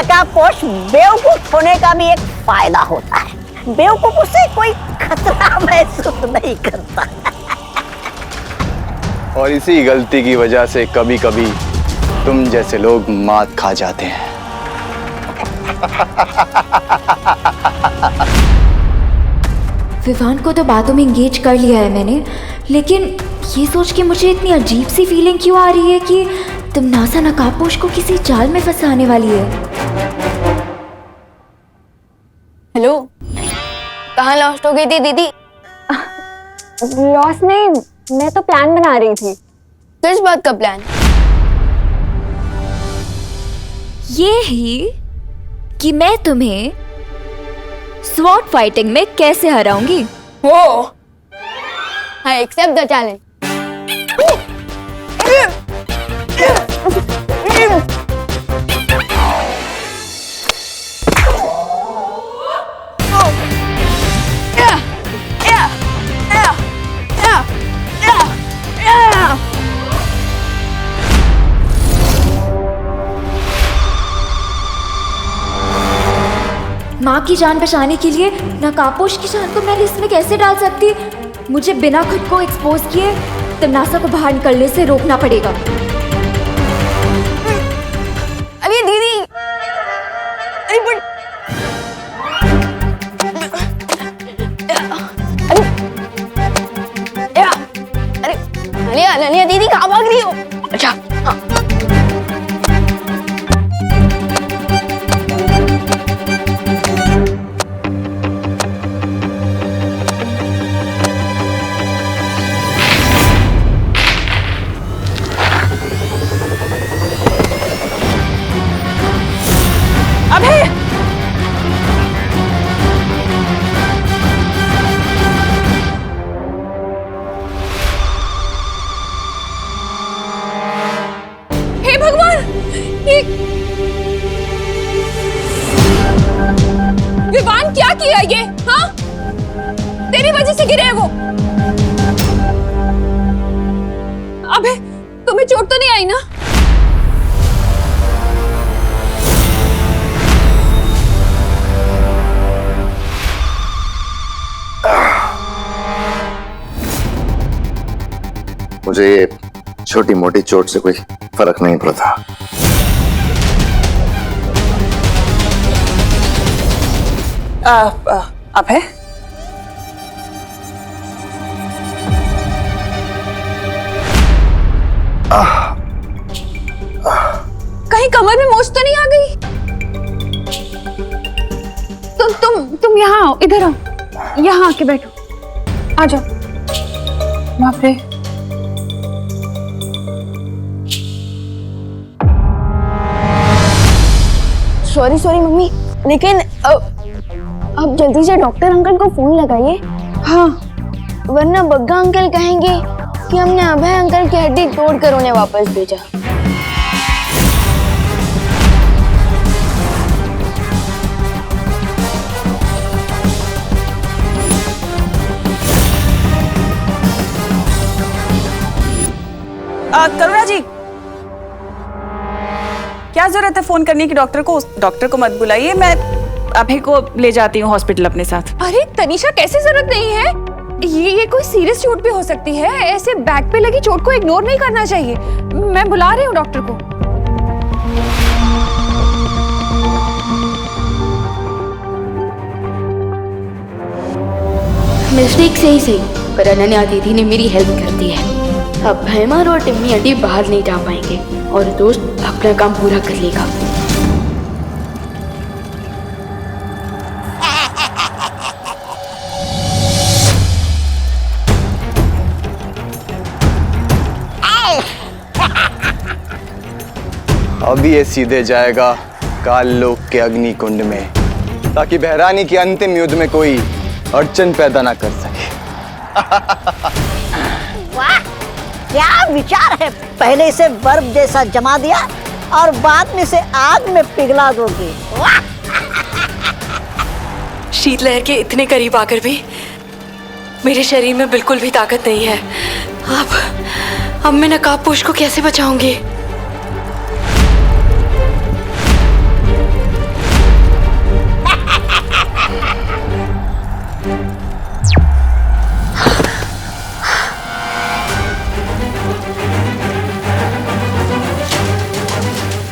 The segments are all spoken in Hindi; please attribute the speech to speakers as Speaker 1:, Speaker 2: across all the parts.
Speaker 1: नकाबपोश बेवकूफ होने का भी एक फायदा होता है। बेवकूफ से कोई खतरा महसूस नहीं करता।
Speaker 2: और इसी गलती की वजह से कभी कभी तुम जैसे लोग मात खा जाते हैं।
Speaker 3: विवान को तो बातों में एंगेज कर लिया है मैंने, लेकिन ये सोच के मुझे इतनी अजीब सी फीलिंग क्यों आ रही है कि तमन्ना नकाबपोश को किसी जाल में फंसाने वाली है।
Speaker 4: हेलो, कहाँ लॉस्ट हो गई थी दीदी?
Speaker 5: लॉस नहीं, मैं तो प्लान बना रही थी।
Speaker 4: किस बात का प्लान?
Speaker 3: ये ही कि मैं तुम्हें स्वॉर्ड फाइटिंग में कैसे हराऊंगी।
Speaker 4: हो, आई एक्सेप्ट द चैलेंज।
Speaker 3: माँ की जान बचाने के लिए नकाबपोश की जान को मैं रिस्क में कैसे डाल सकती? मुझे बिना खुद को एक्सपोज किए तमन्ना को बाहर निकलने से रोकना पड़ेगा।
Speaker 4: अरे दीदी, अरे नलिया नलिया दीदी कहाँ भाग रही हो? अच्छा हाँ। विवान क्या किया ये? हाँ, तेरी वजह से गिरे हैं वो। अबे तुम्हें चोट तो नहीं आई ना?
Speaker 6: मुझे ये छोटी मोटी चोट से कोई फर्क नहीं पड़ता।
Speaker 7: अभय,
Speaker 4: कहीं कमर में मोच तो नहीं आ गई?
Speaker 5: तुम यहाँ आओ, इधर आओ, यहाँ आके बैठो, आ जाओ।
Speaker 7: बाप रे,
Speaker 4: सॉरी सॉरी मम्मी, लेकिन अब जल्दी से डॉक्टर अंकल को फोन लगाइए।
Speaker 5: हाँ,
Speaker 4: वरना बग्गा अंकल कहेंगे कि हमने अभय अंकल की हड्डी तोड़कर उन्हें वापस भेजा।
Speaker 7: करुणा जी, क्या जरूरत है फोन करने की डॉक्टर को? डॉक्टर को मत बुलाइए, मैं अभय को ले जाती हूँ हॉस्पिटल अपने साथ।
Speaker 5: अरे तनीषा, कैसे जरूरत नहीं है? ये कोई सीरियस चोट भी हो सकती है। ऐसे बैक पे लगी चोट को इग्नोर नहीं करना चाहिए। मैं बुला रही हूँ डॉक्टर को।
Speaker 8: मिस्टेक से ही सही, पर अनन्या दीदी ने मेरी हेल्प कर दी है। अब भैमार और टिम्मी आंटी बाहर नहीं जा पाएंगे और दोस्त अपना काम पूरा कर लेगा।
Speaker 2: अब ये सीधे जाएगा काल लोक के अग्नि कुंड में, ताकि बहरानी के अंतिम युद्ध में कोई अड़चन पैदा ना कर सके।
Speaker 1: वाह, क्या विचार है! पहले इसे बर्फ जैसा जमा दिया और बाद में इसे आग में पिघला दोगे। वाह!
Speaker 9: शीतलहर के इतने करीब आकर भी मेरे शरीर में बिल्कुल भी ताकत नहीं है। अब मैं नकाबपोश को कैसे बचाऊंगी?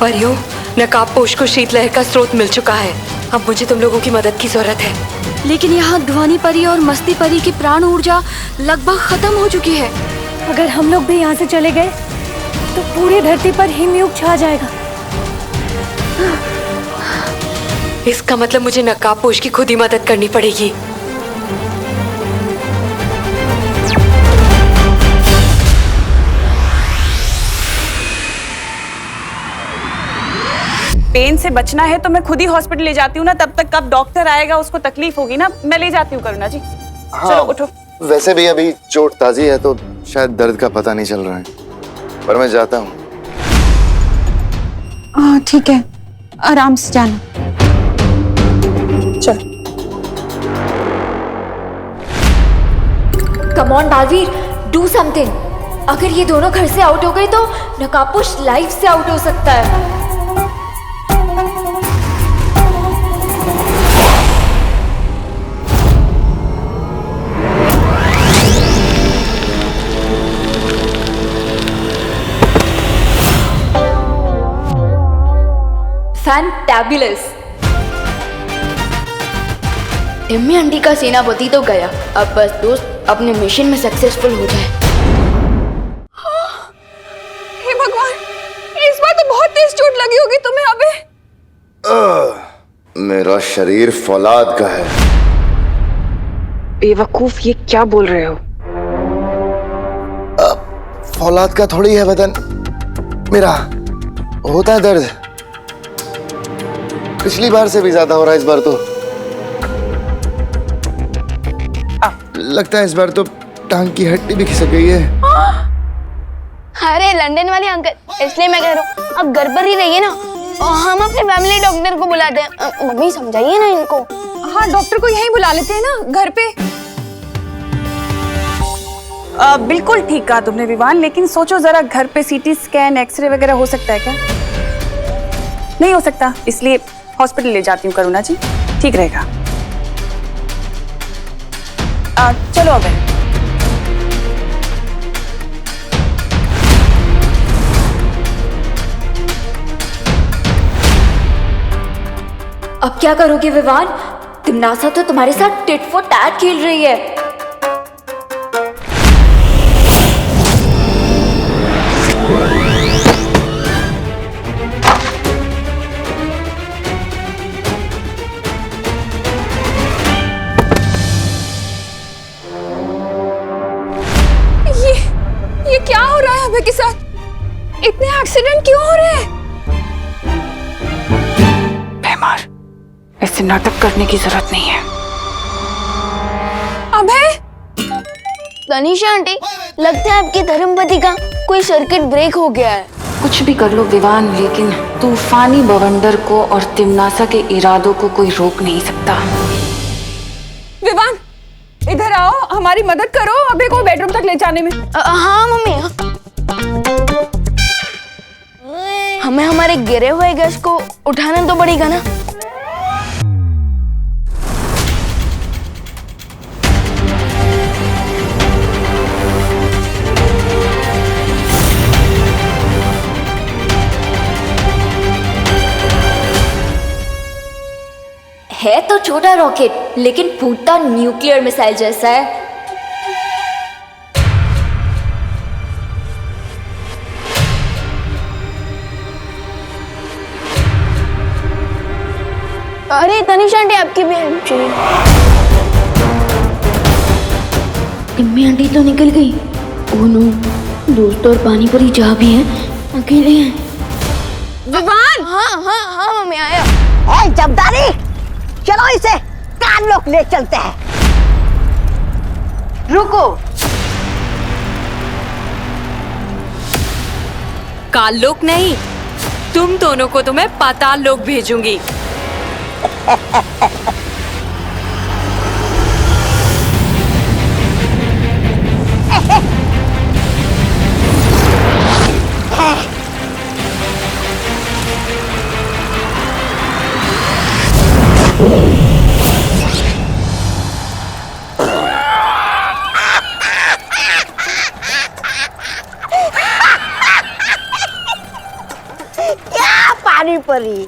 Speaker 9: परियों, नकाबपोश को शीतलहर का स्रोत मिल चुका है। अब मुझे तुम लोगों की मदद की जरूरत है।
Speaker 8: लेकिन यहाँ ध्वनि परी और मस्ती परी की प्राण ऊर्जा लगभग खत्म हो चुकी है।
Speaker 3: अगर हम लोग भी यहाँ से चले गए तो पूरी धरती पर हिमयुग छा जाएगा।
Speaker 9: इसका मतलब मुझे नकाबपोश की खुद ही मदद करनी पड़ेगी।
Speaker 7: पेन से बचना है तो मैं खुद ही हॉस्पिटल ले जाती हूँ ना, तब तक कब डॉक्टर आएगा उसको तकलीफ होगी ना। मैं ले जाती हूँ करुणा जी। चलो उठो।
Speaker 6: वैसे भी अभी चोट ताजी है तो शायद दर्द का पता नहीं चल रहा है, पर मैं जाता हूँ।
Speaker 5: ठीक है, आराम से जाना। चलो।
Speaker 3: Come on Baalveer, do something. अगर ये दोनों घर से आउट हो गए तो नकाबपोश लाइफ से आउट हो सकता है। फैंटाबुलस।
Speaker 8: टिम्मी आंटी का सेनापति तो गया, अब बस दोस्त अपने मिशन में सक्सेसफुल हो जाए।
Speaker 5: हे भगवान, इस बार तो बहुत तेज चोट लगी होगी तुम्हें अबे।
Speaker 6: मेरा शरीर फौलाद का है।
Speaker 5: बेवकूफ, ये क्या बोल रहे हो?
Speaker 6: फौलाद का थोड़ी है बदन मेरा, होता है दर्द। पिछली बार से भी ज्यादा हो रहा है इस बार तो। लगता है इस बार तो टांग की हड्डी भी खिसक गई है।
Speaker 4: अरे लंदन वाले अंकल, इसलिए मैं कह रहा हूँ अब घर पर ही रहिए ना, और हम अपने फैमिली डॉक्टर को बुलाते हैं। मम्मी समझाइए ना इनको।
Speaker 5: हाँ, डॉक्टर को यहीं बुला लेते हैं ना, घर पे।
Speaker 7: बिल्कुल ठीक कहा तुमने विवान, लेकिन सोचो जरा, घर पे सीटी स्कैन, एक्सरे वगैरह हो सकता है क्या? नहीं हो सकता, इसलिए हॉस्पिटल ले जाती हूँ करुणा जी, ठीक रहेगा। चलो अब।
Speaker 3: अब क्या करोगे विवान? तिमनासा तो तुम्हारे साथ टिट फॉर टैट खेल रही है।
Speaker 5: ये क्या हो रहा है अबे के साथ? इतने एक्सीडेंट क्यों हो रहे हैं?
Speaker 7: बेमार, ऐसे नाटक करने की जरूरत नहीं है।
Speaker 5: अबे
Speaker 4: तनीषा आंटी, लगता है आपकी धर्मपति का कोई सर्किट ब्रेक हो गया है।
Speaker 10: कुछ भी कर लो विवान, लेकिन तूफानी बवंडर को और तिमनासा के इरादों को कोई रोक नहीं सकता।
Speaker 5: विवान, इधर आओ, हमारी मदद करो अबे को बेडरूम तक ले जाने में।
Speaker 4: हाँ मम्मी, हमें हमारे गिरे हुए गेस्ट को उठाना तो पड़ेगा ना।
Speaker 3: है तो छोटा रॉकेट, लेकिन फूटता न्यूक्लियर मिसाइल जैसा है।
Speaker 4: अरे तनीषा आंटी, आपकी भी हेल्प चाहिए।
Speaker 8: टिम्मी आंटी तो निकल गई। ओह नो, दोस्त और पानी परी जहाँ भी हैं अकेले हैं।
Speaker 5: विवान!
Speaker 4: हाँ मम्मी, आया।
Speaker 1: ए जबदारी, चलो इसे कान लोग ले चलते हैं। रुको।
Speaker 9: काल लोक नहीं, तुम दोनों को तो मैं पाताल लोक भेजूंगी।
Speaker 1: परी।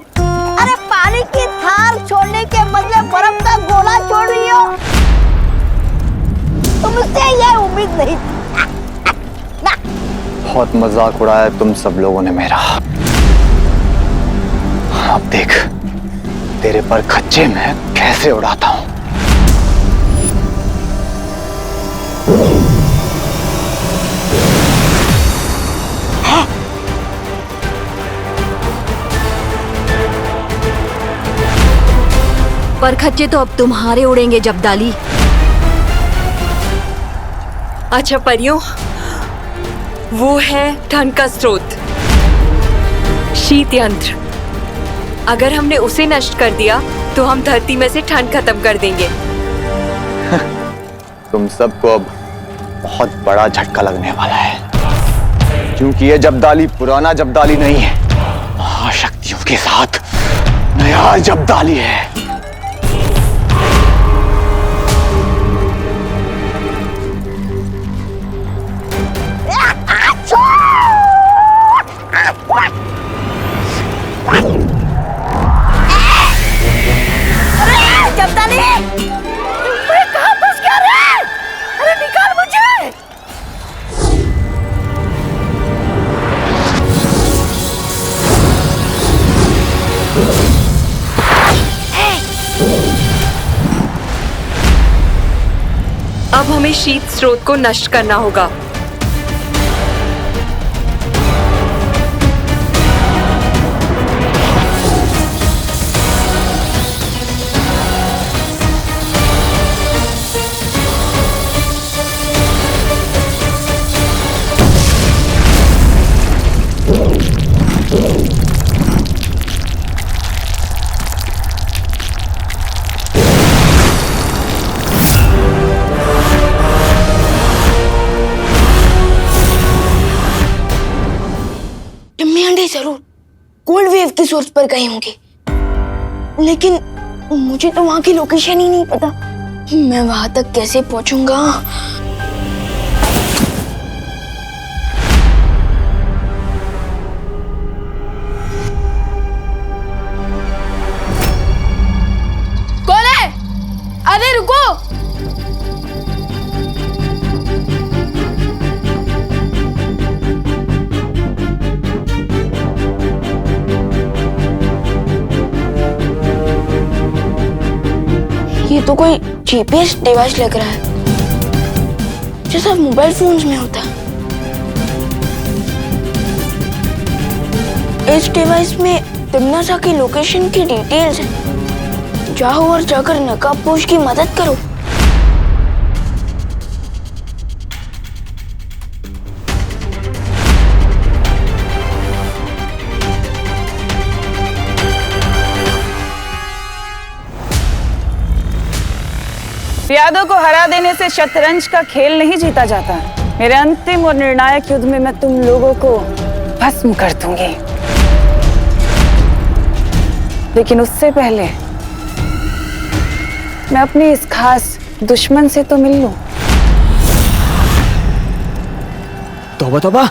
Speaker 1: अरे पानी की थाल छोड़ने के बदले बर्फ का गोला छोड़ रही हो। तुमसे ये उम्मीद नहीं थी।
Speaker 2: बहुत मजाक उड़ाया तुम सब लोगों ने मेरा। अब देख तेरे पर खच्चे मैं कैसे उड़ाता हूं।
Speaker 11: पर खच्चे तो अब तुम्हारे उड़ेंगे जब्दाली।
Speaker 9: अच्छा परियों, वो है ठंड का स्रोत, शीत यंत्र। अगर हमने उसे नष्ट कर दिया तो हम धरती में से ठंड खत्म कर देंगे।
Speaker 2: तुम सबको अब बहुत बड़ा झटका लगने वाला है, क्योंकि ये जब्दाली पुराना जब्दाली नहीं है, महाशक्तियों के साथ नया जब्दाली है।
Speaker 1: जब्दाली, मैं कहाँ फंस गया रे? अरे निकाल मुझे।
Speaker 9: अब हमें शीत स्रोत को नष्ट करना होगा।
Speaker 4: जरूर कोल्ड वेव की सोर्स पर गए होंगे, लेकिन मुझे तो वहां की लोकेशन ही नहीं पता। मैं वहां तक कैसे पहुंचूंगा? कौन है? अरे रुको। ये तो कोई जीपीएस डिवाइस लग रहा है, जैसा मोबाइल फोन्स में होता है। इस डिवाइस में तिम्नासा की लोकेशन की डिटेल्स हैं। जाओ और जाकर नकाबपोश की मदद करो।
Speaker 7: यादों को हरा देने से शतरंज का खेल नहीं जीता जाता। मेरे अंतिम और निर्णायक युद्ध में मैं तुम लोगों को भस्म कर दूंगी, लेकिन उससे पहले मैं अपने इस खास दुश्मन से तो मिल लूं।
Speaker 2: तौबा तौबा।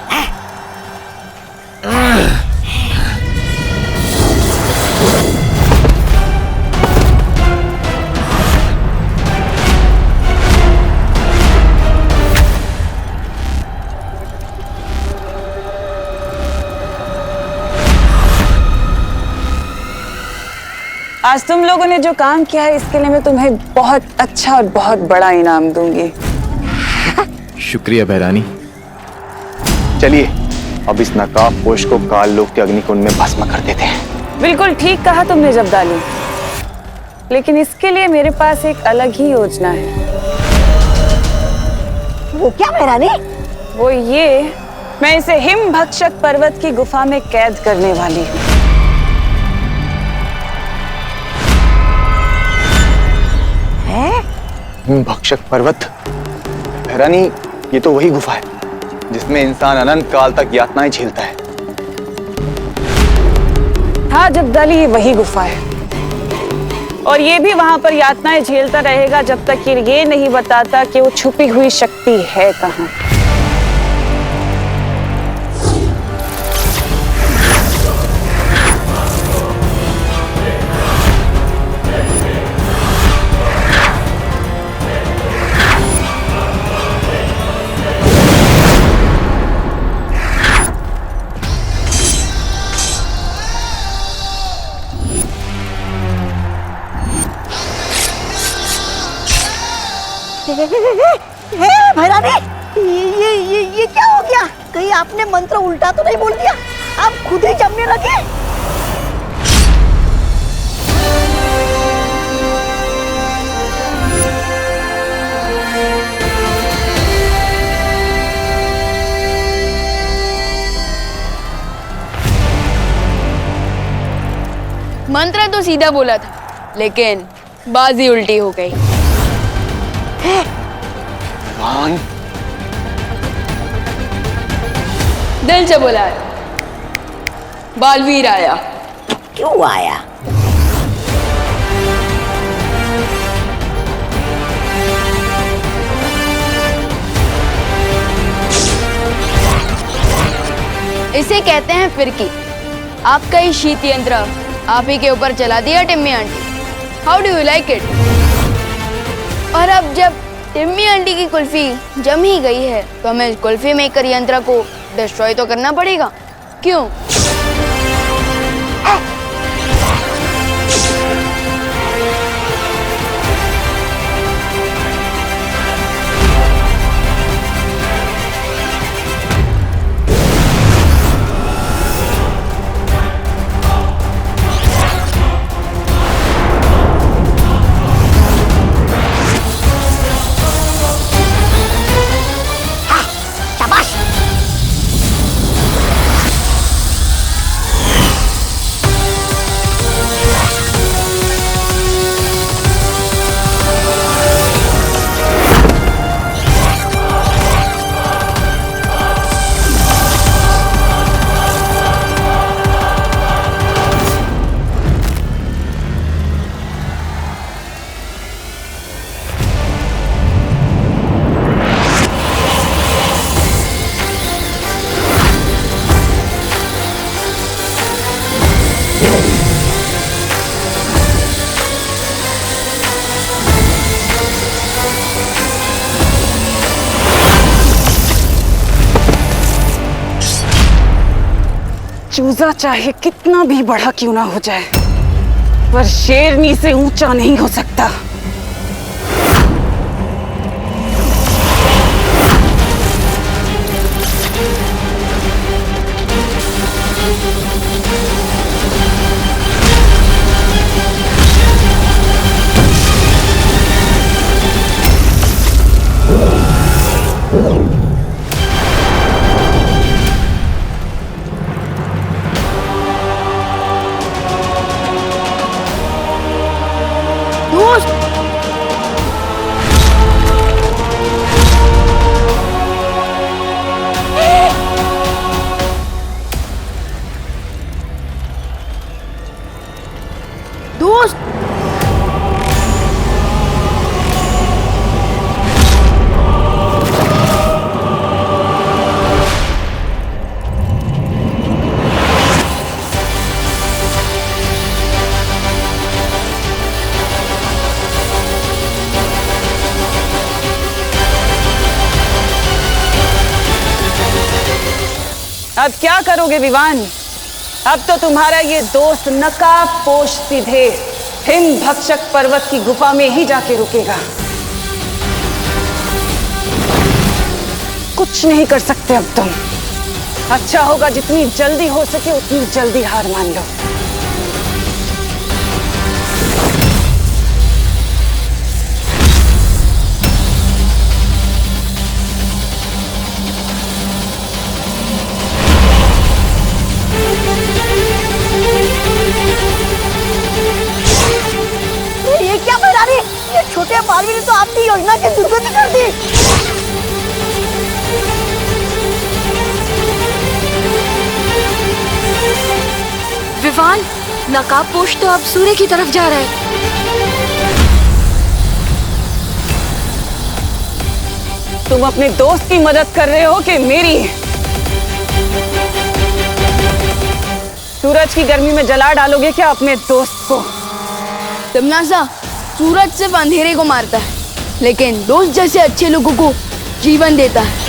Speaker 7: आज तुम लोगों ने जो काम किया है, इसके लिए मैं तुम्हें बहुत अच्छा और बहुत बड़ा इनाम दूंगी।
Speaker 2: शुक्रिया बहरानी। चलिए अब इस नकाबपोश को काल लोक के अग्निकुंड में भस्म कर देते हैं।
Speaker 7: बिल्कुल ठीक कहा तुमने जब्दाली, लेकिन इसके लिए मेरे पास एक अलग ही योजना है।
Speaker 1: वो क्या बहरानी?
Speaker 7: वो ये, मैं इसे हिम भक्षक पर्वत की गुफा में कैद करने वाली हूँ।
Speaker 2: भक्षक पर्वत? बहरानी, ये तो वही गुफा है जिसमें इंसान अनंत काल तक यातनाएं झेलता है।
Speaker 7: हाँ जब्दाली, ये वही गुफा है, और ये भी वहां पर यातनाएं झेलता रहेगा जब तक ये नहीं बताता कि वो छुपी हुई शक्ति है कहाँ।
Speaker 1: भैरानी, ये क्या हो गया? कहीं आपने मंत्र उल्टा तो नहीं बोल दिया? आप खुद ही जमने लगे।
Speaker 4: मंत्र तो सीधा बोला था, लेकिन बाजी उल्टी हो गई।
Speaker 2: विवान,
Speaker 4: दिल से बोला है, बालवीर आया।
Speaker 1: क्यों आया?
Speaker 4: इसे कहते हैं फिरकी। आपका ही शीत यंत्र आप ही के ऊपर चला दिया Timmy aunty. How do you like it? और अब जब टिम्मी आंटी की कुल्फी जम ही गई है तो हमें कुल्फी मेकर यंत्र को डिस्ट्रॉय तो करना पड़ेगा। क्यों?
Speaker 7: चूजा चाहे कितना भी बड़ा क्यों ना हो जाए, पर शेरनी से ऊंचा नहीं हो सकता।
Speaker 1: दोस्त,
Speaker 7: अब क्या करोगे विवान? अब तो तुम्हारा ये दोस्त नकाबपोश सीधे हिंद भक्षक पर्वत की गुफा में ही जाके रुकेगा। कुछ नहीं कर सकते अब तुम। अच्छा होगा जितनी जल्दी हो सके उतनी जल्दी हार मान लो।
Speaker 1: ये क्या भैरानी? ये छोटे बालवीर ने तो आपकी योजना की दुर्गति कर दी।
Speaker 9: विवान, नकाबपोश तो अब सूर्य की तरफ जा रहा है।
Speaker 7: तुम अपने दोस्त की मदद कर रहे हो कि मेरी? सूरज की गर्मी में जला डालोगे क्या अपने दोस्त को?
Speaker 4: तिमनासा, सूरज सिर्फ अंधेरे को मारता है, लेकिन दोस्त जैसे अच्छे लोगों को जीवन देता है।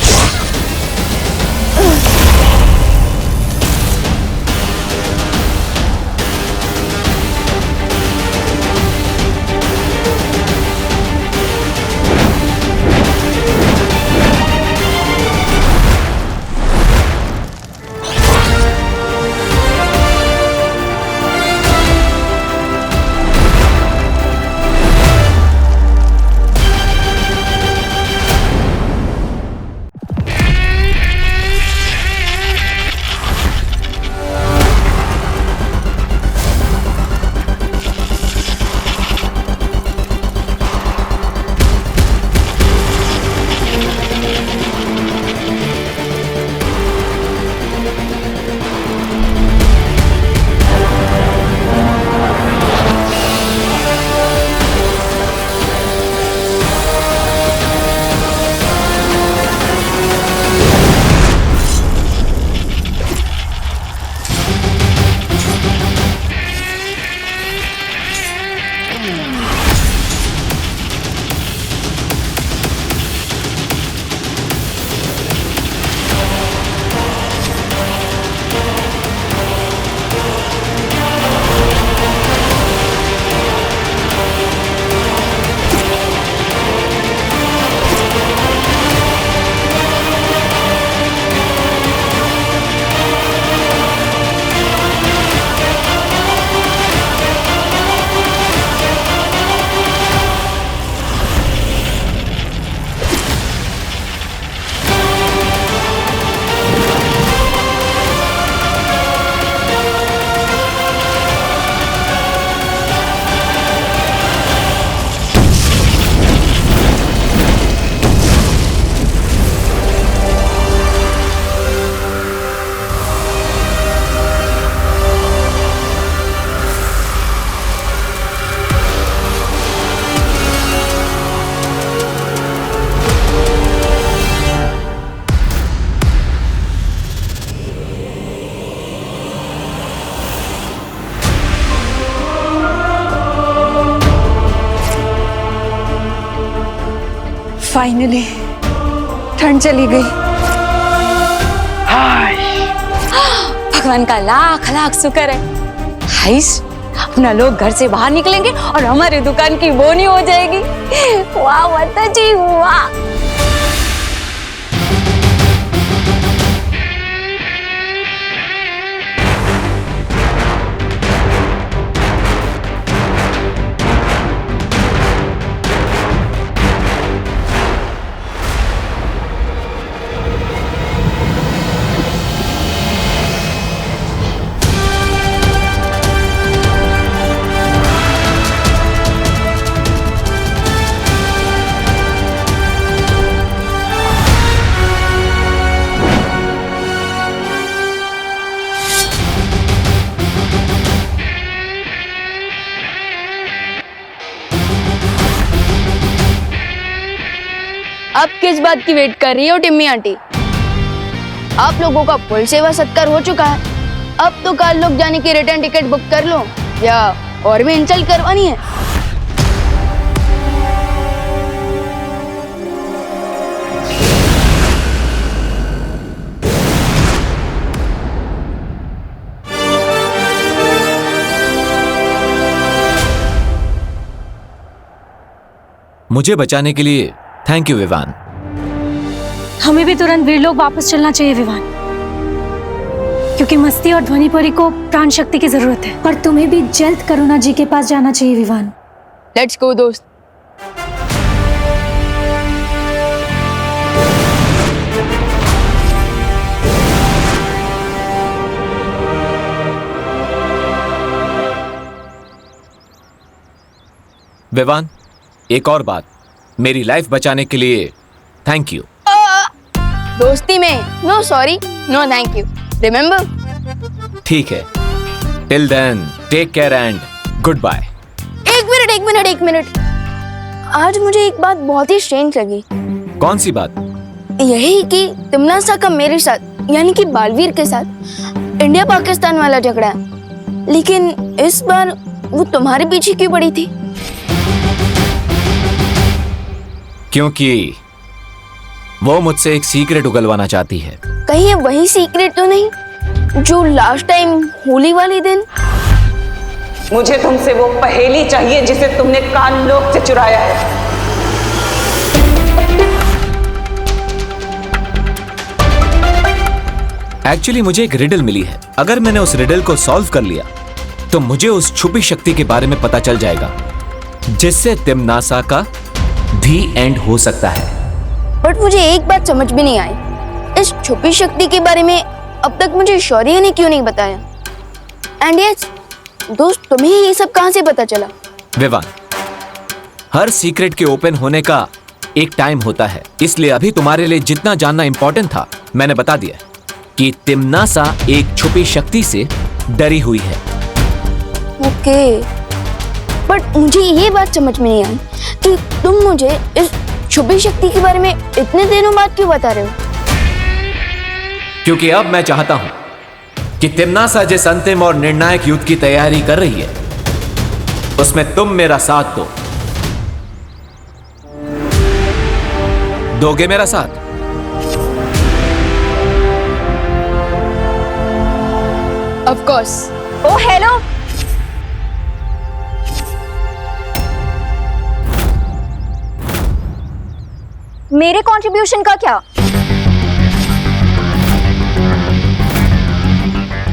Speaker 5: फाइनली ठंड चली गई।
Speaker 7: भगवान का लाख लाख शुक्र है। हाइस, अपना लोग घर से बाहर निकलेंगे और हमारी दुकान की बोनी हो जाएगी। वाह माता जी वाह।
Speaker 4: अब किस बात की वेट कर रही हो टिम्मी आंटी? आप लोगों का फुल सेवा सत्कार हो चुका है। अब तो कल लोग जाने की रिटर्न टिकट बुक कर लो, या और भी इंसल्ट करवानी है?
Speaker 12: मुझे बचाने के लिए थैंक यू विवान।
Speaker 13: हमें भी तुरंत वीरलोक वापस चलना चाहिए विवान, क्योंकि मस्ती और ध्वनिपुरी को प्राण शक्ति की जरूरत है। पर तुम्हें भी जल्द करुणा जी के पास जाना चाहिए विवान।
Speaker 4: लेट्स गो दोस्त।
Speaker 12: विवान, एक और बात, मेरी लाइफ बचाने के लिए थैंक यू।
Speaker 4: दोस्ती में no sorry no thank you, remember?
Speaker 12: ठीक है, till then take care and goodbye.
Speaker 4: एक मिनट। आज मुझे एक बात बहुत ही स्ट्रेंज लगी।
Speaker 12: कौन सी बात?
Speaker 4: यही कि तिमनासा का मेरे साथ यानी कि बालवीर के साथ इंडिया पाकिस्तान वाला झगड़ा है, लेकिन इस बार वो तुम्हारे पीछे क्यों पड़ी थी?
Speaker 12: क्योंकि वो मुझसे एक सीक्रेट उगलवाना चाहती है।
Speaker 4: कहीं ये वही सीक्रेट तो नहीं जो लास्ट टाइम होली वाले दिन?
Speaker 14: मुझे तुमसे वो पहेली चाहिए जिसे तुमने कानलोक से चुराया है।
Speaker 12: एक्चुअली मुझे एक रिडल मिली है। अगर मैंने उस रिडल को सॉल्व कर लिया तो मुझे उस छुपी शक्ति के बारे में पता चल जाएगा, जिससे तिमनासा का भी एंड हो सकता है।
Speaker 4: बट मुझे एक बात समझ में नहीं आई, इस छुपी शक्ति के बारे में अब तक मुझे शौर्य ने क्यों नहीं बताया? एंड यस दोस्त, तुम्हें ये सब कहां से पता चला?
Speaker 12: विवान, हर सीक्रेट के ओपन होने का एक टाइम होता है, इसलिए अभी तुम्हारे लिए जितना जानना इंपॉर्टेंट था मैंने बता दिया कि तिमनासा एक छुपी शक्ति से डरी हुई है।
Speaker 4: ओके, बट मुझे ये बात समझ में नहीं आई कि तुम मुझे इस छुपी शक्ति के बारे में इतने दिनों बाद क्यों बता रहे हो?
Speaker 12: क्योंकि अब मैं चाहता हूं कि तिमनासा जिस अंतिम और निर्णायक युद्ध की तैयारी कर रही है उसमें तुम मेरा साथ दो। दोगे मेरा साथ?
Speaker 4: Of course.
Speaker 5: ओ हेलो, मेरे कंट्रीब्यूशन का क्या?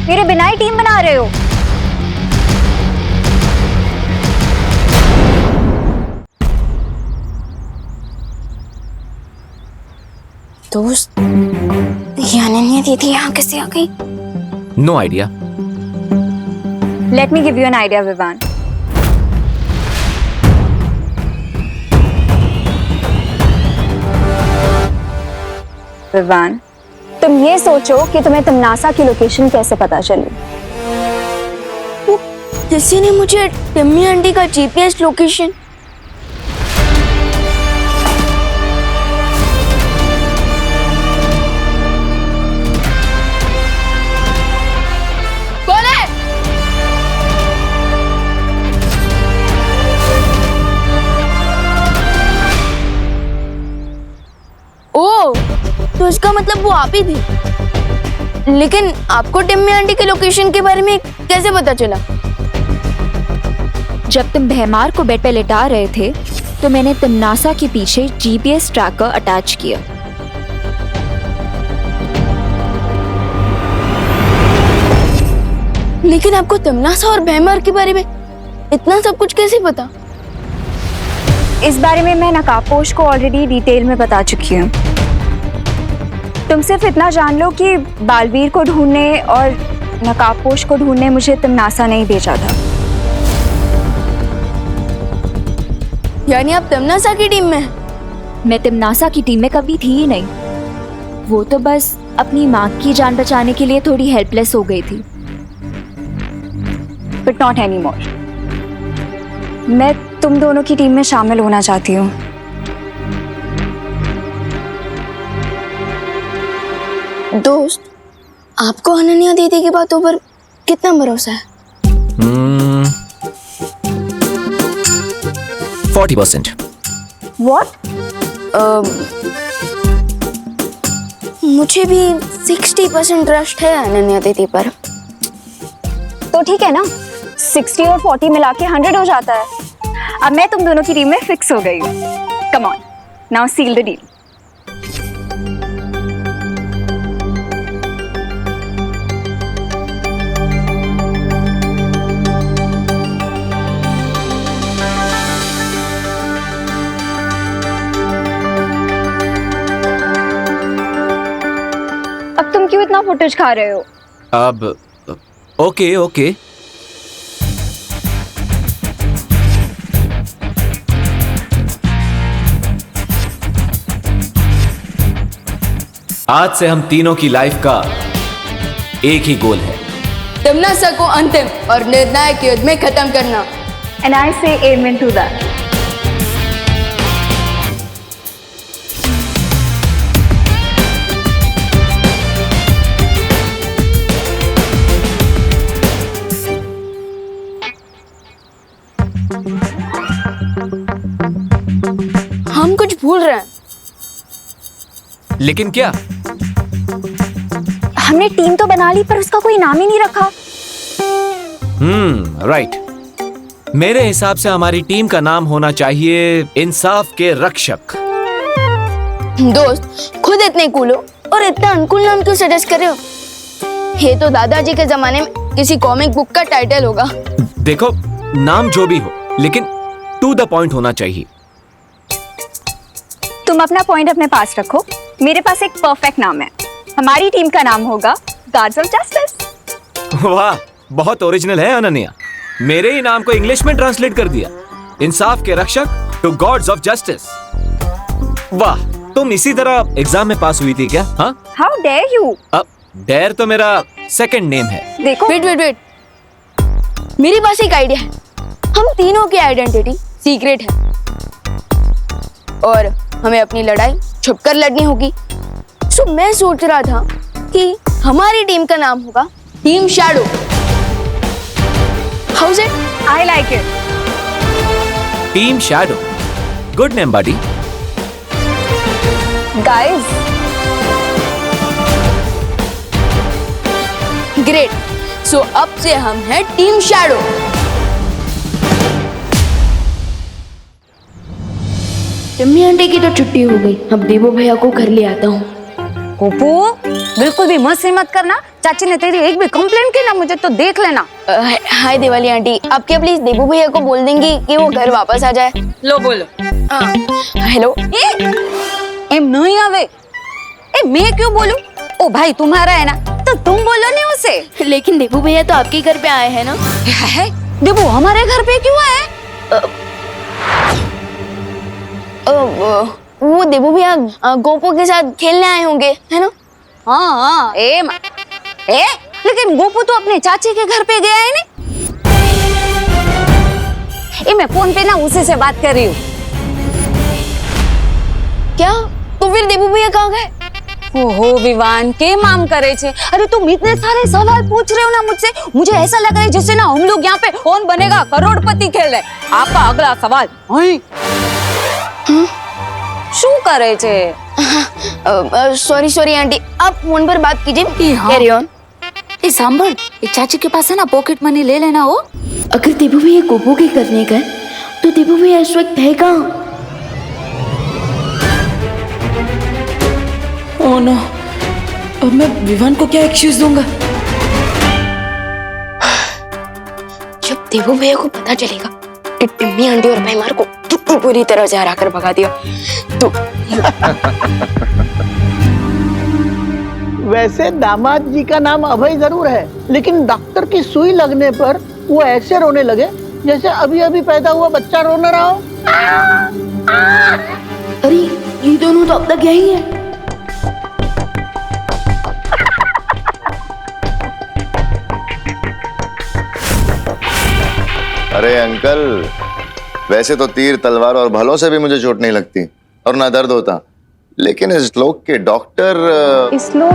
Speaker 5: मेरे बिना ही टीम बना रहे हो?
Speaker 4: दोस्त, ये अनन्या दीदी यहाँ कैसे आ गई?
Speaker 12: No idea.
Speaker 5: Let me give you an idea Vivaan. Vivaan, तुम ये सोचो कि तुम्हें तिमनासा की लोकेशन कैसे पता चली?
Speaker 4: किसी ने मुझे टिम्मी आंटी का जीपीएस लोकेशन इसका मतलब वो आप ही थे। लेकिन आपको टिम्मी आंटी के लोकेशन के बारे में कैसे पता चला?
Speaker 3: जब तुम भैमार को बेड पे लेटा रहे थे तो मैंने तमनासा के पीछे जीपीएस ट्रैकर अटैच किया।
Speaker 4: लेकिन आपको तमनासा और भैमार के बारे में इतना सब कुछ कैसे पता?
Speaker 7: इस बारे में मैं नकाबपोश को ऑलरेडी डिटेल में बता चुकी हूँ। तुम सिर्फ इतना जान लो कि बालवीर को ढूंढने और नकाबपोश को ढूंढने मुझे तमनासा नहीं भेजा था।
Speaker 4: यानी आप तमनासा की टीम में हैं?
Speaker 3: मैं तमनासा की टीम में कभी थी ही नहीं। वो तो बस अपनी माँ की जान बचाने के लिए थोड़ी हेल्पलेस हो गई थी।
Speaker 7: But not any more. मैं तुम दोनों की टीम में शामिल होना चाहती हूँ।
Speaker 4: दोस्त, आपको अनन्या दीदी की बातों पर कितना भरोसा है?
Speaker 12: 40%।
Speaker 7: What?
Speaker 4: मुझे भी 60% ट्रस्ट है अनन्या दीदी पर।
Speaker 7: तो ठीक है ना, 60 और 40 मिला के 100 हो जाता है। अब मैं तुम दोनों की टीम में फिक्स हो गई हूँ। Come on, now seal the deal. अब तुम क्यों इतना फुटेज खा रहे हो?
Speaker 12: अब ओके ओके। आज से हम तीनों की लाइफ का एक ही गोल है,
Speaker 4: तमनासा को अंतिम और निर्णायक युद्ध में खत्म करना।
Speaker 7: And I say amen to that.
Speaker 4: हम कुछ भूल रहे हैं।
Speaker 12: लेकिन क्या?
Speaker 7: हमने टीम तो बना ली पर उसका कोई नाम ही नहीं रखा।
Speaker 12: राइट। मेरे हिसाब से हमारी टीम का नाम होना चाहिए इंसाफ के रक्षक।
Speaker 4: दोस्त, खुद इतने कूल हो और इतना अनकूल नाम क्यों सजेस्ट कर रहे हो? ये तो दादाजी के जमाने में किसी कॉमिक बुक का टाइटल होगा।
Speaker 12: देखो, नाम जो भी हो लेकिन टू द पॉइंट होना चाहिए।
Speaker 7: तुम अपना पॉइंट अपने पास रखो। मेरे पास एक परफेक्ट नाम है। हमारी टीम का नाम होगा गार्ड्स ऑफ जस्टिस।
Speaker 12: वाह, बहुत ओरिजिनल है अनन्या। मेरे ही नाम को इंग्लिश में ट्रांसलेट कर दिया, इंसाफ के रक्षक टू गॉड्स ऑफ जस्टिस। वाह, तुम इसी तरह एग्जाम में पास हुई थी क्या? हाँ,
Speaker 7: हाउ डेयर यू।
Speaker 12: अब डेयर तो मेरा सेकंड नेम है।
Speaker 7: देखो,
Speaker 4: वेट, मेरे पास एक आइडिया है। हम तीनों की आइडेंटिटी सीक्रेट है और हमें अपनी लड़ाई छुपकर लड़नी होगी। सो मैं सोच रहा था कि हमारी टीम का नाम होगा team Shadow. How is it?
Speaker 7: I like it.
Speaker 12: Team Shadow, good name buddy.
Speaker 7: Guys,
Speaker 4: great. So अब से हम हैं टीम शैडो। टिम्मी आंटी की तो छुट्टी हो गई। अब देवो भैया को घर ले आता हूँ।
Speaker 7: गोपू, बिल्कुल भी मस्ती मत करना। चाची ने तेरी एक भी कंप्लेंट की ना, मुझे तो देख लेना।
Speaker 4: हाय दिवाली आंटी, आप क्या प्लीज देवो भैया को बोल देंगी कि वो घर वापस आ जाए?
Speaker 14: लो बोलो।
Speaker 4: हेलो।
Speaker 7: एम नहीं आवे। मैं क्यों बोलूं? ओ भाई तुम्हारा है ना, तो तुम बोलो नहीं उसे।
Speaker 4: लेकिन देवो भैया तो आपके घर पे आए हैं ना?
Speaker 7: देवो हमारे घर पे क्यों आए?
Speaker 4: वो देवो भैया गोपू के साथ खेलने आए होंगे, है ना?
Speaker 7: हाँ, लेकिन गोपू तो अपने चाची के घर पे गया है ना। मैं फोन पे ना उसी से बात कर रही हूँ।
Speaker 4: क्या? तो फिर देवो भैया कहाँ गए?
Speaker 7: ओहो विवान, के माम करे छे? अरे तुम इतने सारे सवाल पूछ रहे हो ना मुझसे, मुझे ऐसा लग रहा है जैसे ना हम लोग यहाँ पे कौन बनेगा करोड़पति खेल रहे। आपका अगला सवाल। શું કરે છે?
Speaker 4: सॉरी आंटी, आप फोन पर बात कीजिए। Carry on.
Speaker 10: ये सांभर, ये चाची के पास है ना, पॉकेट मनी ले लेना। हो
Speaker 8: अगर देबू भैया गोपो के करने का है तो देबू भैया इस वक्त है कहाँ?
Speaker 10: ओह नो, अब मैं विवान को क्या एक्सक्यूज दूंगा?
Speaker 8: जब देबू भैया को पता चलेगा कि टिम्मी आंटी और भैमार को कितनी बुरी तरह से हरा कर भगा दिया तो
Speaker 15: वैसे दामाद जी का नाम अभय जरूर है, लेकिन डॉक्टर की सुई लगने पर वो ऐसे रोने लगे जैसे अभी अभी पैदा हुआ बच्चा रो न रहा हो।
Speaker 8: अरे ये दोनों तो अब तक यही है।
Speaker 6: अरे अंकल, वैसे तो तीर तलवार और भलों से भी मुझे चोट नहीं लगती और ना दर्द होता, लेकिन इस लोग के डॉक्टर
Speaker 5: इस लोग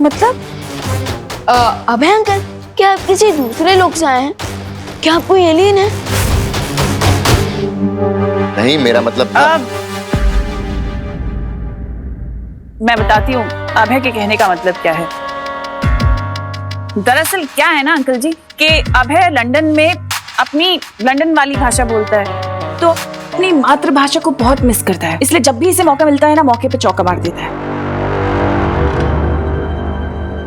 Speaker 5: मतलब
Speaker 4: अभय अंकल, क्या आप किसी दूसरे लोग से आए हैं? क्या आप कोई एलियन है?
Speaker 6: नहीं, मेरा मतलब
Speaker 14: मैं बताती हूँ अभय के कहने का मतलब क्या है। दरअसल क्या है ना अंकल जी कि अभय लंदन में अपनी लंदन वाली भाषा बोलता है, तो अपनी मातृभाषा को बहुत मिस करता है, इसलिए जब भी इसे मौका मिलता है ना, मौके पे चौका मार देता है।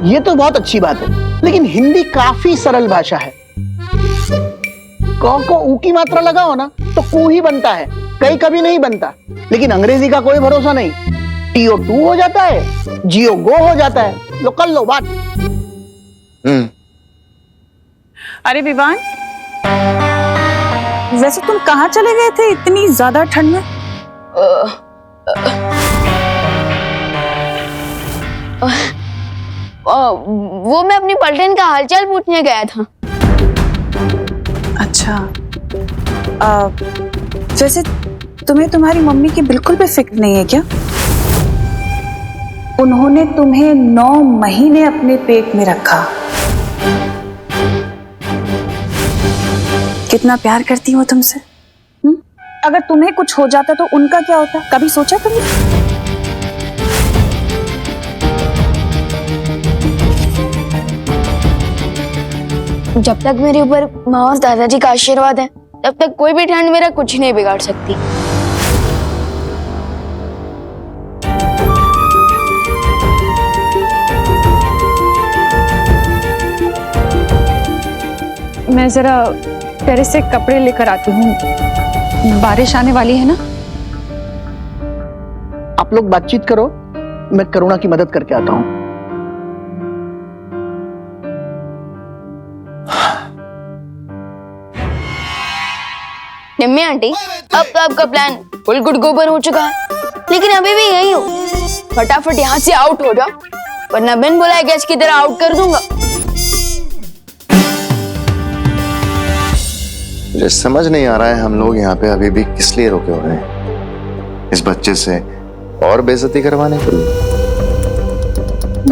Speaker 15: ये तो बहुत अच्छी बात है, लेकिन हिंदी काफी सरल भाषा है। क को ऊ की मात्रा लगाओ ना तो कू ही बनता है, कई कभी नहीं बनता। लेकिन अंग्रेजी का कोई भरोसा नहीं, टीओ टू हो जाता है, जियो गो हो जाता है। लो कर लो बात।
Speaker 14: अरे विवान, वैसे तुम कहाँ चले गए थे इतनी ज्यादा ठंड में?
Speaker 4: वो मैं अपनी पलटन का हालचाल पूछने गया था।
Speaker 14: अच्छा, वैसे तुम्हें तुम्हारी मम्मी की बिल्कुल भी फिक्र नहीं है क्या? उन्होंने तुम्हें 9 महीने अपने पेट में रखा। कितना प्यार करती हो तुमसे। अगर तुम्हें कुछ हो जाता तो उनका क्या होता, कभी सोचा तुमने?
Speaker 4: जब तक मेरे ऊपर माँ और दादाजी का आशीर्वाद है, तब तक कोई भी ठंड मेरा कुछ नहीं बिगाड़ सकती।
Speaker 5: मैं जरा टेरेस से कपड़े लेकर आती हूँ, बारिश आने वाली है ना।
Speaker 15: आप लोग बातचीत करो, मैं करुणा की मदद करके आता हूँ।
Speaker 4: निम्मी आंटी, अब तो आपका प्लान फुल गुड गोबर हो चुका है, लेकिन अभी भी यही हो। फटाफट यहाँ से आउट हो जाओ, वरना बिन बुलाए गैस की तरह आउट कर दूंगा।
Speaker 6: मुझे समझ नहीं आ रहा है हम लोग यहाँ पे अभी भी किस लिए रुके हुए हैं। इस बच्चे से और बेइज्जती करवाने के लिए?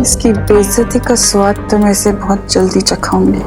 Speaker 14: इसकी बेइज्जती का स्वाद तो मैं इसे बहुत जल्दी चखाऊंगी।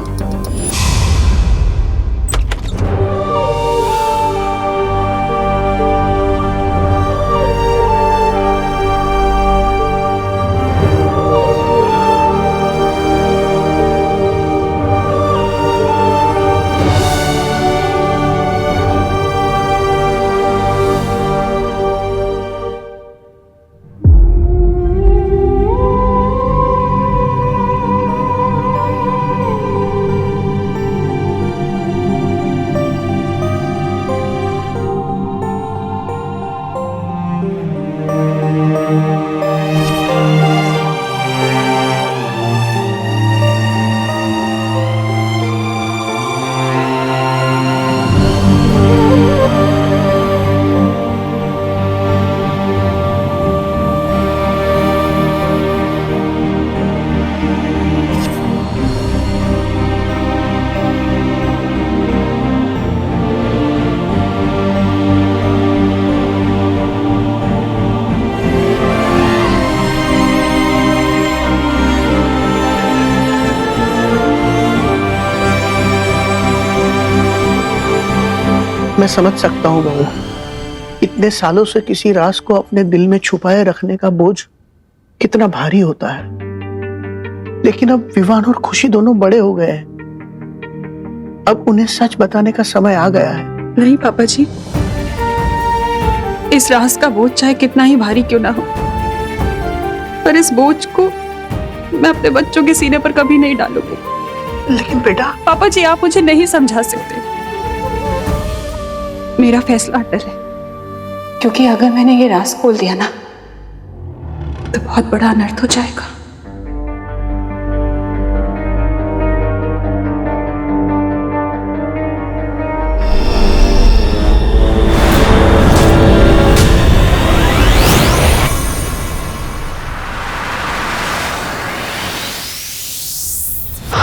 Speaker 15: मैं समझ सकता हूँ बहू, इतने सालों से किसी राज को अपने दिल में छुपाए रखने का बोझ कितना भारी होता है। लेकिन अब विवान और खुशी दोनों बड़े हो गए हैं, अब उन्हें सच बताने का समय आ गया है।
Speaker 14: नहीं पापा जी, इस राज का बोझ चाहे कितना ही भारी क्यों ना हो, पर इस बोझ को मैं अपने बच्चों के सीने पर कभी नहीं डालूंगी।
Speaker 15: लेकिन बेटा।
Speaker 14: पापा जी, आप मुझे नहीं समझा सकते। मेरा फैसला अटल है, क्योंकि अगर मैंने ये राज खोल दिया ना तो बहुत बड़ा अनर्थ हो जाएगा।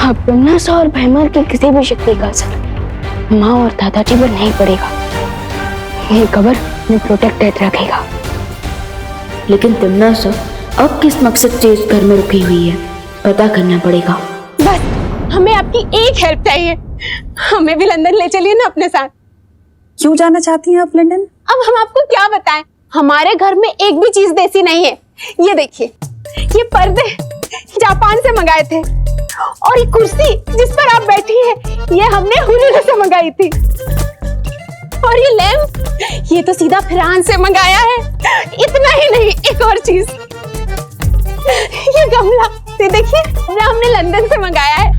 Speaker 8: अब तिमनासा और भैमार की किसी भी शक्ति का असर माँ और दादाजी पर नहीं पड़ेगा। ये कबर में प्रोटेक्टेड रखेगा। लेकिन तिमनासा अब किस मकसद से इस घर में रुकी हुई है, पता करना पड़ेगा।
Speaker 5: बस हमें आपकी एक हेल्प चाहिए, हमें भी लंदन ले चलिए ना अपने साथ।
Speaker 14: क्यों जाना चाहती हैं आप लंदन?
Speaker 5: अब हम आपको क्या बताएं, हमारे घर में एक भी चीज देसी नहीं है। ये देखिए, ये पर्दे जापान से मंगाए थे, और ये कुर्सी जिस पर आप बैठी हैं ये हमने हुनर से मंगाई थी, और ये लैंप ये तो सीधा फ्रांस से मंगाया है। इतना ही नहीं, एक और चीज, ये गमला ये देखिए, ये हमने लंदन से मंगाया है।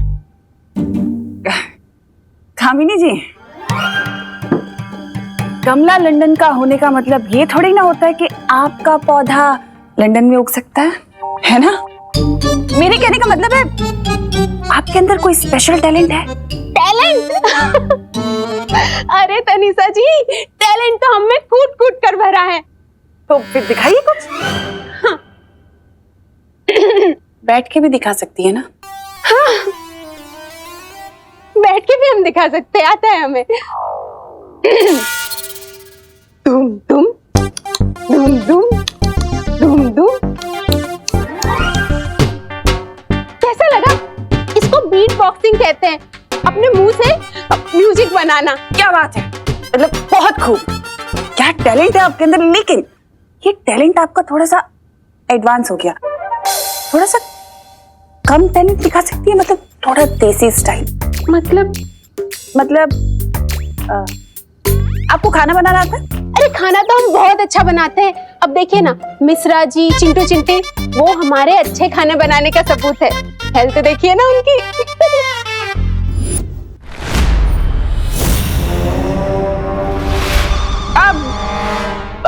Speaker 14: कामिनी जी, गमला लंदन का होने का मतलब ये थोड़ी ना होता है कि आपका पौधा लंदन में उग सकता है ना? मेरे कहने का मतलब है आपके अंदर कोई स्पेशल टैलेंट है।
Speaker 5: टैलेंट? अरे तनीषा जी, टैलेंट तो हमें कूट कूट कर भरा है।
Speaker 14: तो फिर दिखाइए कुछ।
Speaker 5: हाँ।
Speaker 14: बैठ के भी दिखा सकती है ना?
Speaker 5: हाँ, बैठ के भी हम दिखा सकते हैं, आता है हमें। धूम धूम धूम धूम धूम धूम। कैसा लगा? इसको बीट बॉक्सिंग कहते हैं, अपने मुंह से म्यूजिक बनाना।
Speaker 14: क्या बात है, मतलब बहुत खूब। क्या टैलेंट है आपके अंदर, लेकिन ये टैलेंट आपका थोड़ा सा एडवांस हो गया। थोड़ा सा कम टैलेंट दिखा सकती है, मतलब थोड़ा देसी स्टाइल। मतलब आपको खाना बनाना आता है?
Speaker 5: अरे खाना तो हम बहुत अच्छा बनाते हैं। अब देखिए ना, मिश्रा जी, चिंटू चिंटी, वो हमारे अच्छे खाने बनाने का सबूत है। हेल्थ देखिए ना उनकी।
Speaker 14: अब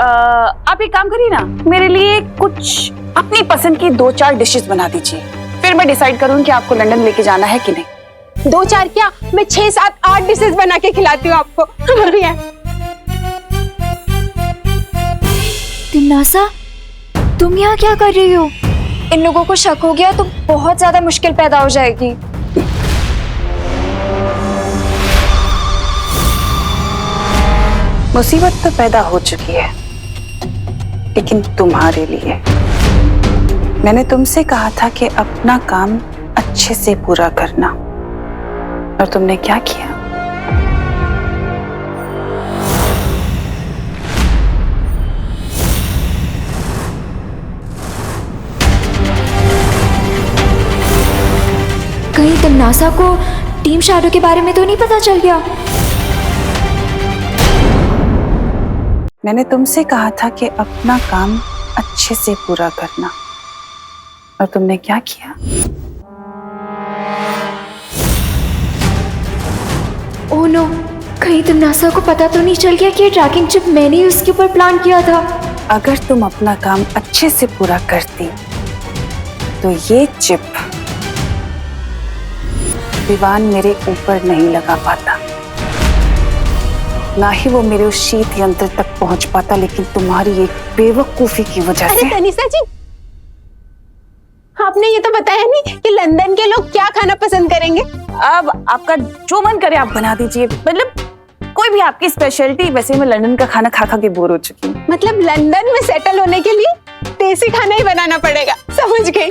Speaker 14: आप एक काम करिए ना, मेरे लिए कुछ अपनी पसंद की 2-4 डिशेस बना दीजिए, फिर मैं डिसाइड करूँ कि आपको लंदन लेके जाना है कि नहीं।
Speaker 5: 2-4 क्या, मैं 6, 7, 8 डिशेस बना के खिलाती हूँ आपको।
Speaker 3: तिमनासा, तुम यहाँ क्या कर रही हो?
Speaker 7: इन लोगों को शक हो गया तो बहुत ज्यादा मुश्किल पैदा हो जाएगी।
Speaker 14: मुसीबत तो पैदा हो चुकी है, लेकिन तुम्हारे लिए। मैंने तुमसे कहा था कि अपना काम अच्छे से पूरा करना, और तुमने क्या किया?
Speaker 3: कहीं तिमनासा को टीम शैडो के बारे में तो नहीं पता चल गया?
Speaker 14: मैंने तुमसे कहा था कि अपना काम अच्छे से पूरा करना, और तुमने क्या किया?
Speaker 3: ओह नो, कहीं तिमनासा को पता तो नहीं चल गया कि ये ट्रैकिंग चिप मैंने ही उसके ऊपर प्लान किया था?
Speaker 14: अगर तुम अपना काम अच्छे से पूरा करती तो ये चिप विवान मेरे ऊपर नहीं लगा पाता, ना ही वो मेरे उस शीत यंत्र तक पहुंच पाता, लेकिन तुम्हारी एक बेवकूफी की वजह से।
Speaker 5: अरे तनीषा जी, आपने ये तो बताया नहीं कि लंदन के लोग क्या खाना पसंद करेंगे।
Speaker 14: अब आपका जो मन करे आप बना दीजिए, मतलब कोई भी आपकी स्पेशलिटी। वैसे मैं लंदन का खाना खा खा के बोर हो चुकी हूँ।
Speaker 5: मतलब लंदन में सेटल होने के लिए देसी खाना ही बनाना पड़ेगा, समझ गई।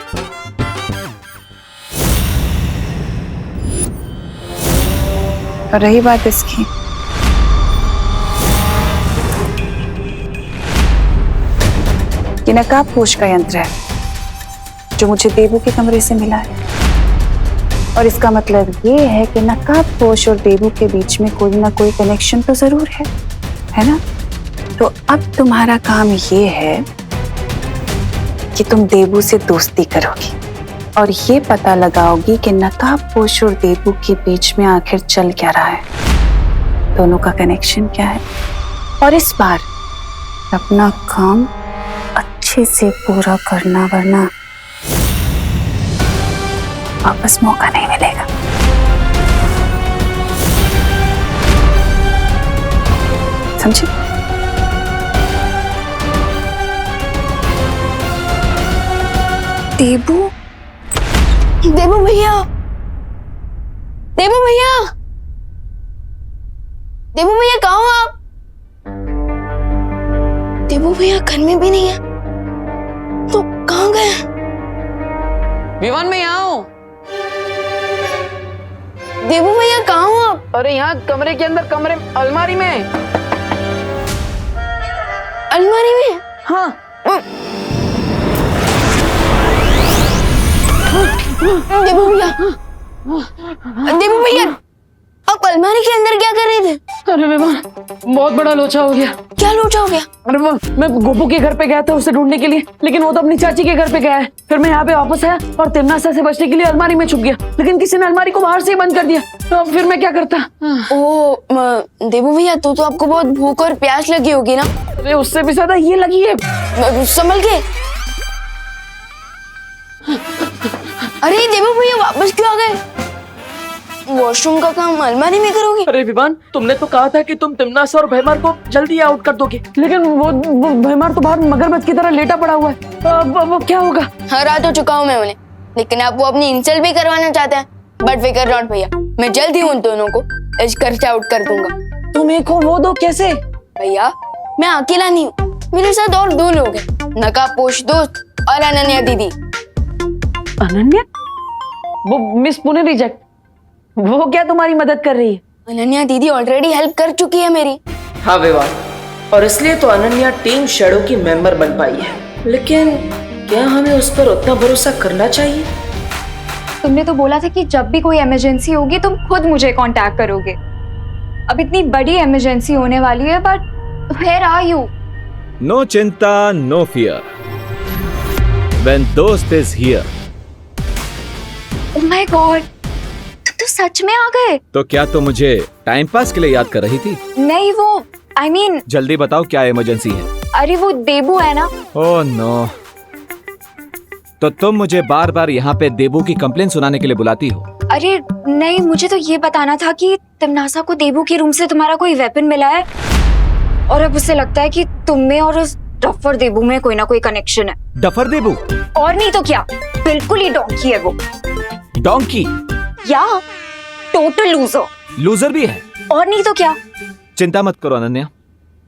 Speaker 14: और रही बात इसकी, ये नकाबपोश का यंत्र है जो मुझे देबू के कमरे से मिला है, और इसका मतलब ये है कि नकाबपोश और देबू के बीच में कोई ना कोई कनेक्शन तो जरूर है ना? तो अब तुम्हारा काम ये है कि तुम देबू से दोस्ती करोगी और ये पता लगाओगी कि नकाबपोश और देबू के बीच में आखिर चल क्या रहा है, दोनों का कनेक्शन क्या है, और इस बार अपना काम अच्छे से पूरा करना, वरना वापस मौका नहीं मिलेगा। समझे?
Speaker 7: देबू,
Speaker 4: देबू भैया, देबू भैया, देबू भैया कहाँ हो आप? देबू भैया घर में भी नहीं है, तो कहाँ गए?
Speaker 16: विवान में यहाँ हूँ।
Speaker 4: देबू भैया कहाँ हो आप?
Speaker 16: अरे यहाँ कमरे के अंदर, कमरे अलमारी में।
Speaker 4: अलमारी में?
Speaker 16: हाँ।
Speaker 4: देबू भैया, देबू भैया, आप अलमारी के अंदर क्या कर रहे थे?
Speaker 16: अरे विवान, बहुत बड़ा लोचा हो गया।
Speaker 4: क्या लोचा हो गया?
Speaker 16: अरे मैं गोपू के घर पे गया था उसे ढूंढने के लिए, लेकिन वो तो अपनी चाची के घर पे गया है। फिर मैं यहाँ पे वापस आया और तिमनासा से बचने के लिए अलमारी में छुप गया, लेकिन किसी ने अलमारी को बाहर से ही बंद कर दिया। तो अब फिर मैं क्या करता?
Speaker 4: ओ देबू भैया, तो आपको बहुत भूख और प्यास लगी होगी ना?
Speaker 16: अरे उससे भी ज्यादा ये लगी है।
Speaker 4: संभल के। अरे देबू भैया वापस क्यों आ गए? वॉशरूम का काम अलमारी में करोगे?
Speaker 16: अरे विवान, तुमने तो कहा था कि तुम तिमनासा और भैमार को जल्दी आउट कर दोगे, लेकिन वो भैमार तो बाहर मगरमच्छ की तरह लेटा पड़ा हुआ है। अब क्या होगा?
Speaker 4: हरा तो चुका हूँ मैं उन्हें, लेकिन आप वो अपनी इंसल्ट भी करवाना चाहते हैं। बट फिकर नॉट भैया, मैं जल्द ही उन दोनों को इस घर से आउट कर दूंगा।
Speaker 16: तुम एक हो वो दो कैसे?
Speaker 4: भैया मैं अकेला नहीं हूँ, मेरे साथ और 2 लोग हैं, नकाबपोश दोस्त और अनन्या दीदी।
Speaker 16: अनन्या? वो मिस पुणे रिजेक्ट, वो क्या तुम्हारी मदद कर रही है?
Speaker 4: अनन्या दीदी ऑलरेडी हेल्प कर चुकी है मेरी।
Speaker 17: हाँ विवान, और इसलिए तो अनन्या टीम शैडो की मेंबर बन पाई है, लेकिन क्या हमें उस पर उतना भरोसा करना चाहिए?
Speaker 7: तुमने तो बोला था कि जब भी कोई इमरजेंसी होगी तुम खुद मुझे कांटेक्ट करोगे। अब इतनी बड़ी इमरजेंसी होने वाली है, but where are you?
Speaker 12: No चिंता, नो फियर, व्हेन दोस्त is here.
Speaker 7: Oh my God, तो सच में आ गए?
Speaker 12: तो क्या तुम मुझे टाइम पास के लिए याद कर रही थी?
Speaker 7: नहीं, वो I mean,
Speaker 12: जल्दी बताओ क्या इमरजेंसी है?
Speaker 7: अरे वो देबू है ना।
Speaker 12: ओह नो, तो तुम मुझे बार बार यहाँ पे देबू की कंप्लेन सुनाने के लिए बुलाती हो?
Speaker 7: अरे नहीं, मुझे तो ये बताना था कि तिमनासा को देबू के रूम से तुम्हारा कोई वेपन मिला है, और अब उसे लगता है कि तुम में और उस डफर देबू में कोई ना कोई कनेक्शन है।
Speaker 12: डफर देबू?
Speaker 7: और नहीं तो क्या, बिल्कुल ही डोंकी है वो।
Speaker 12: डोंकी?
Speaker 7: या टोटल लूजर।
Speaker 12: लूजर भी है?
Speaker 7: और नहीं तो क्या।
Speaker 12: चिंता मत करो अनन्या,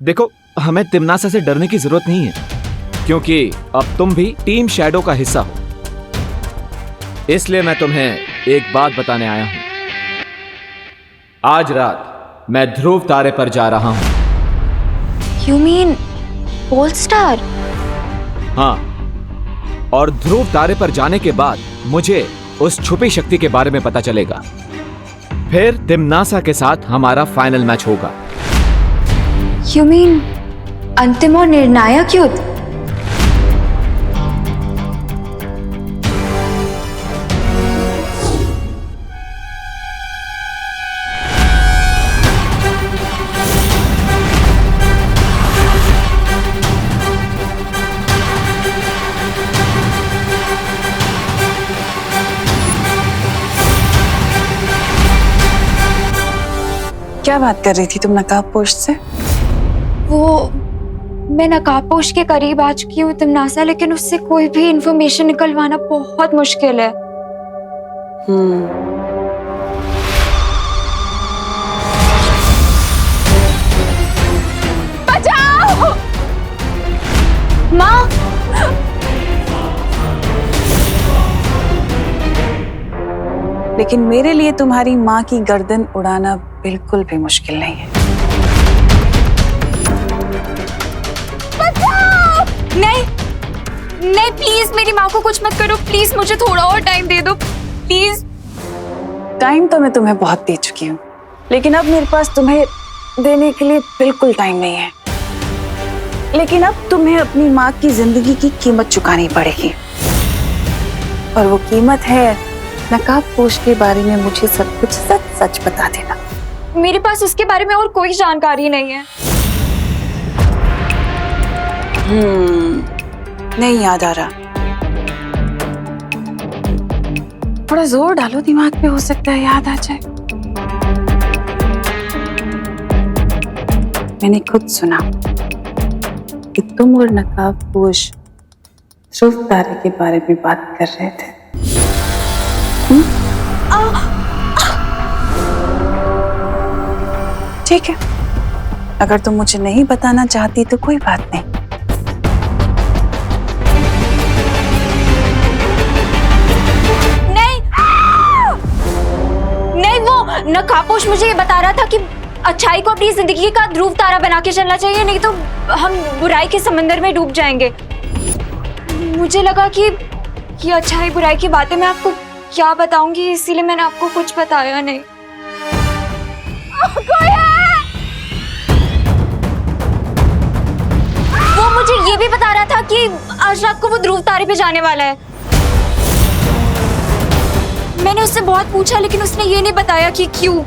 Speaker 12: देखो हमें तिमनासा से डरने की जरूरत नहीं है, क्योंकि अब तुम भी टीम शैडो का हिस्सा हो। इसलिए मैं तुम्हें एक बात बताने आया हूं। आज रात मैं ध्रुव तारे पर जा रहा हूं।
Speaker 7: You mean pole star?
Speaker 12: हाँ, और ध्रुव तारे पर जाने के बाद मुझे उस छुपी शक्ति के बारे में पता चलेगा। फिर तिमनासा के साथ हमारा फाइनल मैच होगा।
Speaker 7: You mean अंतिम और निर्णायक युद्ध?
Speaker 14: क्या बात कर रही थी तुम नकाबपोश से?
Speaker 7: वो मैं नकाबपोश के करीब आ चुकी हूँ तिमनासा, लेकिन उससे कोई भी इंफॉर्मेशन निकलवाना बहुत मुश्किल है।
Speaker 5: बचाओ!
Speaker 7: माँ!
Speaker 14: लेकिन मेरे लिए तुम्हारी माँ की गर्दन उड़ाना बिल्कुल भी मुश्किल नहीं है।
Speaker 7: नहीं,
Speaker 3: नहीं प्लीज मेरी माँ को कुछ मत करो, प्लीज मुझे थोड़ा और टाइम दे दो प्लीज।
Speaker 14: टाइम तो मैं तुम्हें बहुत दे चुकी हूँ, लेकिन अब मेरे पास तुम्हें देने के लिए बिल्कुल टाइम नहीं है। लेकिन अब तुम्हें अपनी माँ की जिंदगी की कीमत चुकानी पड़ेगी, और वो कीमत है नकाबपोश के बारे में मुझे सब कुछ सच सच बता देना।
Speaker 3: मेरे पास उसके बारे में और कोई जानकारी नहीं है।
Speaker 14: नहीं याद आ रहा। थोड़ा जोर डालो दिमाग पे, हो सकता है याद आ जाए। मैंने खुद सुना कि तुम और नकाबपोश ध्रुव तारे के बारे में बात कर रहे थे। ठीक है, अगर तुम मुझे नहीं बताना चाहती तो कोई बात नहीं।
Speaker 3: नहीं वो नकाबपोश मुझे ये बता रहा था कि अच्छाई को अपनी जिंदगी का ध्रुव तारा बना के चलना चाहिए, नहीं तो हम बुराई के समंदर में डूब जाएंगे। मुझे लगा कि अच्छाई बुराई की बातें मैं आपको क्या बताऊंगी, इसीलिए मैंने आपको कुछ बताया नहीं। वो मुझे ये भी बता रहा था कि आज रात को वो ध्रुव तारे पे जाने वाला है। मैंने उससे बहुत पूछा लेकिन उसने ये नहीं बताया कि क्यों।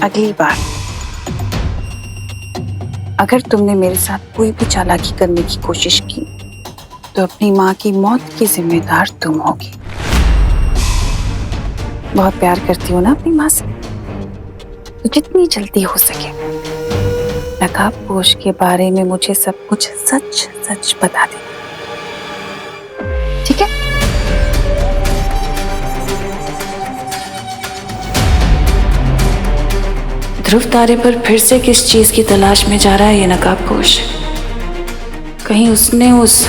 Speaker 14: अगली बार अगर तुमने मेरे साथ कोई भी चालाकी करने की कोशिश की तो अपनी माँ की मौत की जिम्मेदार तुम होगी। बहुत प्यार करती हो ना अपनी माँ से, तो जितनी जल्दी हो सके नकाबपोश के बारे में मुझे सब कुछ सच सच बता दे, ठीक है?
Speaker 10: ध्रुव तारे पर फिर से किस चीज की तलाश में जा रहा है ये नकाबपोश? कहीं उसने उस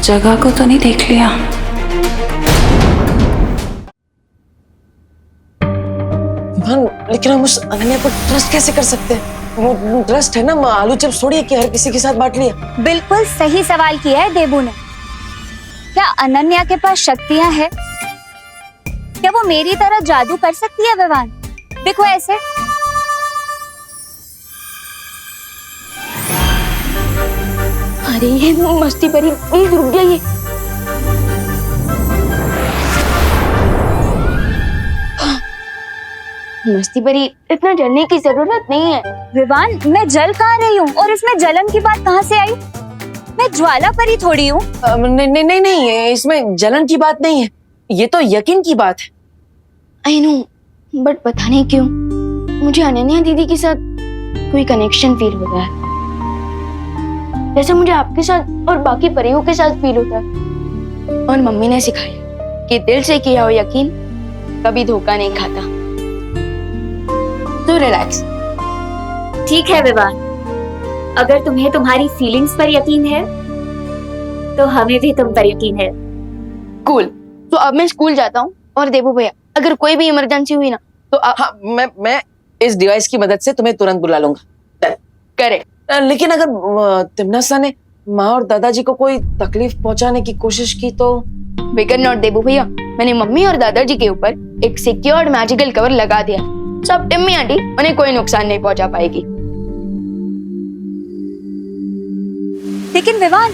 Speaker 10: जगह को तो नहीं देख लिया?
Speaker 17: लेकिन हम उस अनन्या पर ट्रस्ट कैसे कर सकते हैं? वो ट्रस्ट है ना, आलू चिप्स थोड़ी है कि हर किसी के साथ बांट लिया।
Speaker 7: बिल्कुल सही सवाल किया है देबू ने। क्या अनन्या के पास शक्तियां हैं? क्या वो मेरी तरह जादू कर सकती है विवान? देखो ऐसे।
Speaker 8: अरे ये मस्ती परी प्लीज रुक जाइए। मस्ती परी इतना जलने की जरूरत नहीं है।
Speaker 7: विवान मैं जल कहाँ रही हूँ और इसमें जलन की बात कहाँ से आई? मैं ज्वाला परी थोड़ी हूँ।
Speaker 17: नहीं, इसमें जलन की बात नहीं है, ये तो यकीन की बात है।
Speaker 8: आई नो, बट पता नहीं क्यों मुझे अनन्या दीदी के साथ कोई कनेक्शन फील होता है, जैसे मुझे आपके साथ और बाकी परियों के साथ फील होता है। और मम्मी ने सिखाया कि दिल से किया हो यकीन कभी धोखा नहीं खाता। तो रिलैक्स।
Speaker 3: ठीक है विवान, अगर तुम्हें तुम्हारी फीलिंग्स पर यकीन है तो हमें भी तुम पर यकीन है।
Speaker 8: कूल। तो अब मैं स्कूल जाता हूँ और देबू भैया अगर कोई भी इमरजेंसी हुई ना तो
Speaker 17: हाँ, मैं इस डिवाइस की मदद से तुम्हें तुरंत बुला लूंगा।
Speaker 8: करेक्ट।
Speaker 17: लेकिन अगर तिमनासा ने माँ और दादाजी को कोई तकलीफ पहुंचाने की कोशिश की तो?
Speaker 8: फिकर नॉट देबू भैया, मैंने मम्मी और दादाजी के ऊपर एक सिक्योर्ड मैजिकल कवर लगा दिया। सब टिम्मी आंटी उन्हें कोई नुकसान नहीं पहुंचा पाएगी।
Speaker 7: लेकिन विवान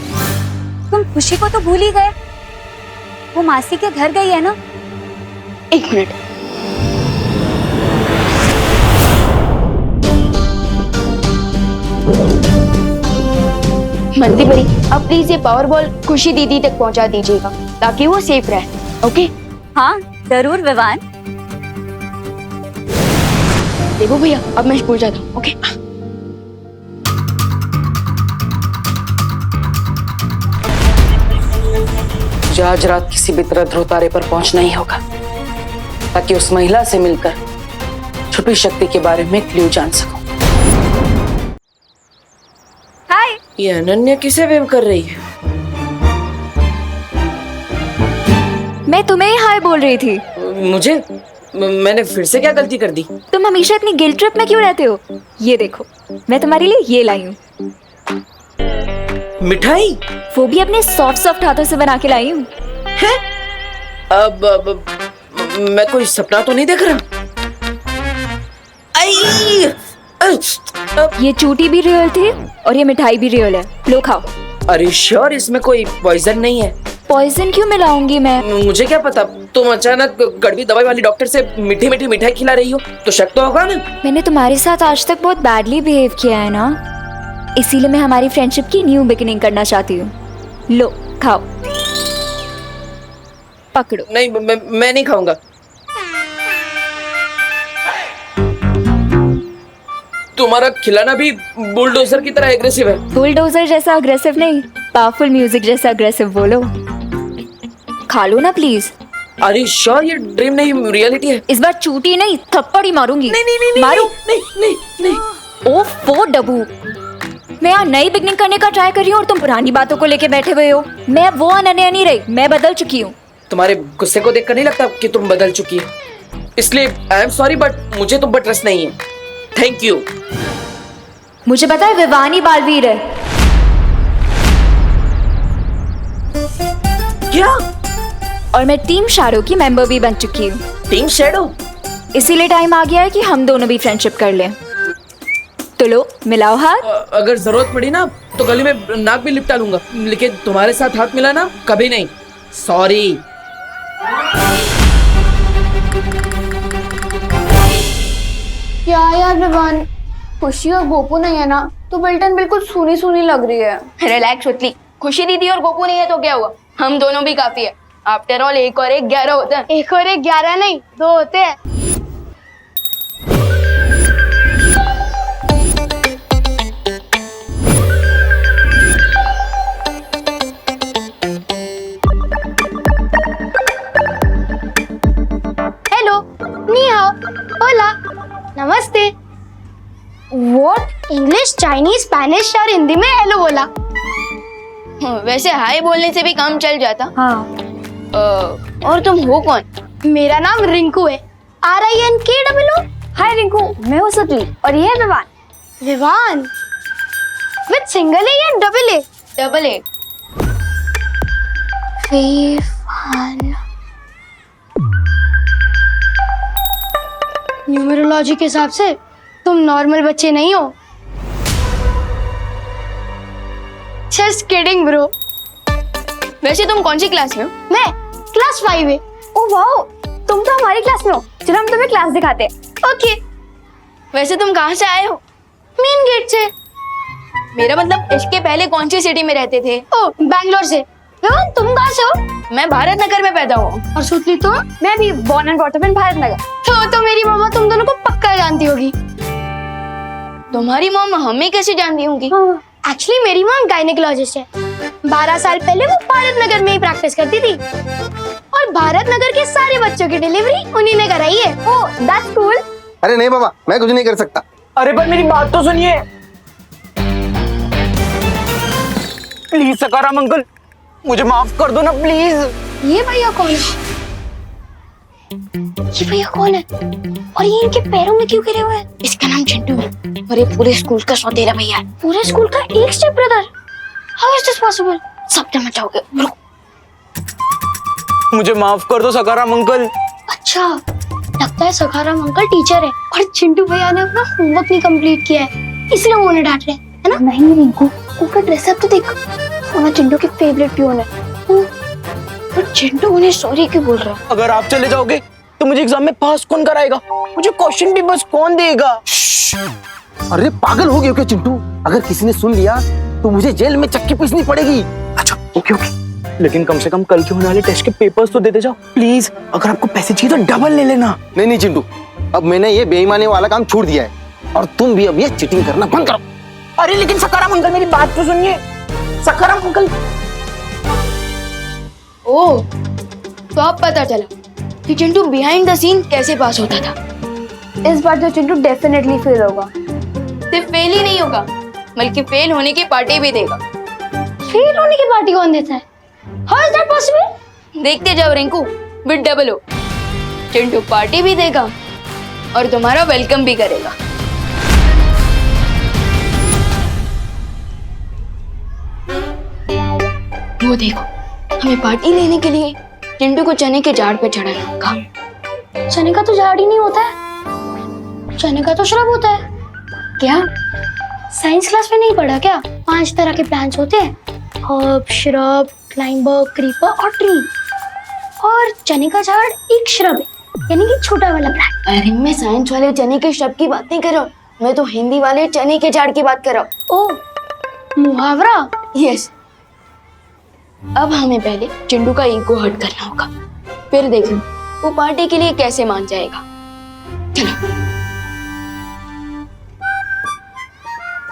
Speaker 7: तुम खुशी को तो भूल ही गए। वो मासी के घर गई है ना?
Speaker 8: एक मिनट। मंत्री परी अब प्लीज ये पावर बॉल खुशी दीदी तक पहुंचा दीजिएगा ताकि वो सेफ रहे। ओके?
Speaker 7: हाँ जरूर विवान।
Speaker 8: देखो भैया अब मैं स्कूल जाता हूँ। ओके?
Speaker 17: मुझे आज रात किसी भी तरह ध्रुव तारे पर पहुंचना ही होगा ताकि उस महिला से मिलकर छुपी शक्ति के बारे में क्लू जान सकूं।
Speaker 7: हाय।
Speaker 17: ये अनन्या किसे वेव कर रही है?
Speaker 3: मैं तुम्हें ही हाय बोल रही थी।
Speaker 17: मुझे? मैंने फिर से क्या गलती कर दी?
Speaker 3: तुम हमेशा इतनी गिल्ट ट्रिप में क्यों रहते हो? ये देखो, मैं तुम्हारे लिए ये लाई हूँ।
Speaker 17: मिठाई?
Speaker 3: वो भी अपने सॉफ्ट सॉफ्ट हाथों से बना के लाई हूँ।
Speaker 17: अब मैं कोई सपना तो नहीं देख रहा?
Speaker 3: ये चूटी भी रियल थी और ये मिठाई भी रियल है। लो खाओ।
Speaker 17: अरे श्योर इसमें कोई पॉइजन नहीं है?
Speaker 3: पॉइजन क्यों मिलाऊंगी मैं?
Speaker 17: मुझे क्या पता, तुम अचानक कड़वी दवाई वाली डॉक्टर से मीठी मीठी मिठाई खिला रही हो, तो शक तो होगा ना?
Speaker 3: मैंने तुम्हारे साथ आज तक बहुत बैडली बिहेव किया है ना, इसीलिए मैं हमारी फ्रेंडशिप की न्यू बिगिनिंग करना चाहती हूँ। लो खाओ, पकड़ो।
Speaker 17: नहीं, मैं नहीं खाऊंगा। तुम्हारा खिलाना भी बुलडोजर की तरह एग्रेसिव है।
Speaker 3: बुलडोजर जैसा अग्रेसिव नहीं, पावरफुल म्यूजिक जैसा अग्रेसिव बोलो। खा लो ना प्लीज।
Speaker 17: अरे श्योर ये ड्रीम नहीं रियलिटी है?
Speaker 3: इस बार चूटी नहीं, थप्पड़ ही मारूंगी।
Speaker 17: नहीं,
Speaker 3: मारू?
Speaker 17: नहीं।
Speaker 3: ओफ वो डबू, मैं यहाँ नई बिगनिंग करने का ट्राई कर रही हूँ और तुम पुरानी बातों को लेके बैठे हुए हो। मैं वो अनन्या नहीं रही, मैं बदल चुकी हूँ।
Speaker 17: तुम्हारे गुस्से को देखकर नहीं लगता कि तुम बदल चुकी हो, इसलिए आई एम सॉरी बट मुझे तुम पर ट्रस्ट नहीं है। Thank you.
Speaker 3: मुझे पता है विवानी बालवीर है।
Speaker 17: क्या?
Speaker 3: और मैं टीम शैडो की मेंबर भी बन चुकी हूँ।
Speaker 17: Team shadow?
Speaker 3: इसीलिए टाइम आ गया है कि हम दोनों भी फ्रेंडशिप कर लें। तो लो मिलाओ हाथ।
Speaker 17: अगर जरूरत पड़ी ना तो गली में नाक भी लिपटा लूंगा, लेकिन तुम्हारे साथ हाथ मिलाना कभी नहीं। सॉरी।
Speaker 4: क्या यार विवान, खुशी और गोपू नहीं है ना तो बिल्टन बिल्कुल सूनी सूनी लग रही है। रिलैक्स उतली, खुशी दीदी और गोपू नहीं है तो क्या हुआ, हम दोनों भी काफी है। आफ्टर ऑल 1 और 1 11 होते हैं।
Speaker 5: 1 और 1 11 नहीं, 2 होते हैं। हेलो, नी हाओ, होला, नमस्ते। व्हाट? इंग्लिश, चाइनीज, स्पेनिश और हिंदी में हेलो बोला।
Speaker 4: वैसे हाय बोलने से भी काम चल जाता।
Speaker 5: हाँ।
Speaker 4: और तुम हो कौन?
Speaker 5: मेरा नाम रिंकू है, RINKOO।
Speaker 7: हाय रिंकू, मैं हूँ सुतली और ये है Vivaan.
Speaker 5: Vivaan with single A या double A?
Speaker 4: Double A.
Speaker 5: Vivaan. Numerology के हिसाब से तुम नॉर्मल बच्चे नहीं हो। Just kidding bro.
Speaker 4: वैसे तुम कौन सी क्लास में हो?
Speaker 5: मैं क्लास 5 है।
Speaker 7: ओह वाओ, तुम तो हमारी क्लास में हो। चलो हम तुम्हें क्लास दिखाते हैं।
Speaker 5: ओके।
Speaker 4: वैसे तुम कहाँ से आए हो?
Speaker 5: मेन गेट से।
Speaker 4: मेरा मतलब इसके पहले कौन सी सिटी में रहते थे?
Speaker 5: ओ, बैंगलोर से। विवान तुम कहाँ से हो?
Speaker 4: मैं भारत नगर में पैदा हुआ।
Speaker 5: और सुतली तुम?
Speaker 7: मैं भी born and brought up in Bharat Nagar.
Speaker 5: तो मेरी मम्मा तुम दोनों को पक्का जानती होगी।
Speaker 4: तुम्हारी मम्मा हमें कैसे जानती होंगी?
Speaker 5: एक्चुअली मेरी मॉम गायनेकोलॉजिस्ट है। 12 साल पहले वो भारत नगर में ही प्रैक्टिस करती थी और भारत नगर के सारे बच्चों की डिलीवरी उन्हीं ने कराई है।
Speaker 7: Oh that's cool.
Speaker 18: अरे नहीं बाबा, मैं कुछ नहीं कर सकता।
Speaker 15: अरे पर मेरी बात तो सुनिए प्लीज। सकाराम अंकल, मुझे माफ कर दो ना प्लीज।
Speaker 5: ये भैया कौन है? ये भैया कौन है और ये इनके पैरों में क्यों गिरे हुए हैं?
Speaker 4: इसका नाम चिंटू है और ये पूरे स्कूल का सौतेला भैया है।
Speaker 5: पूरे स्कूल का एक step brother? How is this possible?
Speaker 4: सब मचाओगे।
Speaker 15: मुझे माफ कर दो सकाराम अंकल।
Speaker 5: अच्छा, लगता है सखाराम अंकल टीचर है और चिंटू भैया ने अपना होमवर्क नहीं कंप्लीट किया है, इसलिए वो उन्हें डांट रहे हैं, है ना?
Speaker 7: नहीं रिंकू,
Speaker 5: उनका ड्रेसअप तो देखो, वो चिंटू के फेवरेट पियोन है।
Speaker 4: पर चिंटू उन्हें सॉरी क्यों बोल रहा है?
Speaker 15: अगर आप चले जाओगे तो मुझे एग्जाम में पास कौन कराएगा? मुझे क्वेश्चन भी बस कौन देगा?
Speaker 18: अरे पागल हो गए क्या चिंटू? अगर किसी ने सुन लिया तो मुझे जेल में चक्की पीसनी पड़ेगी।
Speaker 15: अच्छा ओके ओके, लेकिन कम से कम कल के होने वाले टेस्ट के पेपर्स तो देते जाओ प्लीज। अगर आपको पैसे चाहिए तो डबल ले लेना।
Speaker 18: नहीं नहीं चिंटू, अब मैंने ये बेईमानी वाला काम छोड़ दिया है और तुम भी अब ये चीटिंग करना बंद करो।
Speaker 15: अरे लेकिन सकाराम अंकल मेरी बात तो सुनिए। सकाराम अंकल।
Speaker 4: ओह, तो अब पता चला कि चिंटू बिहाइंड द सीन कैसे पास होता था।
Speaker 7: इस बार तो चिंटू डेफिनेटली फेल होगा।
Speaker 4: सिर्फ फेल ही नहीं होगा बल्कि फेल होने की पार्टी भी देगा।
Speaker 5: फेल होने की पार्टी कौन देता है? How is that possible?
Speaker 4: देखते जाओ Rinku, with double O. Chintu party भी देगा और तुम्हारा वेलकम भी करेगा। वो देखो, हमें पार्टी देने के लिए चिंटू को चने के झाड़ पे चढ़ाना होगा।
Speaker 13: चने का तो झाड़ ही नहीं होता है, चने का तो श्रब होता है। क्या साइंस क्लास में नहीं पढ़ा क्या? 5 तरह के प्लांट्स होते हैं, हर्ब, श्रब, क्लाइंबर, क्रीपर और ट्री। और चने का झाड़ एक श्रब है, यानी कि छोटा वाला प्लांट।
Speaker 4: अरे मैं साइंस वाले चने के श्रब की बात नहीं कर रहा हूँ, मैं तो हिंदी वाले चने के झाड़ की बात कर रहा हूँ।
Speaker 13: ओ, मुहावरा।
Speaker 4: यस। अब हमें पहले चिंटू का ईगो हर्ट करना होगा, फिर देखना वो पार्टी के लिए कैसे मान जाएगा। चलो।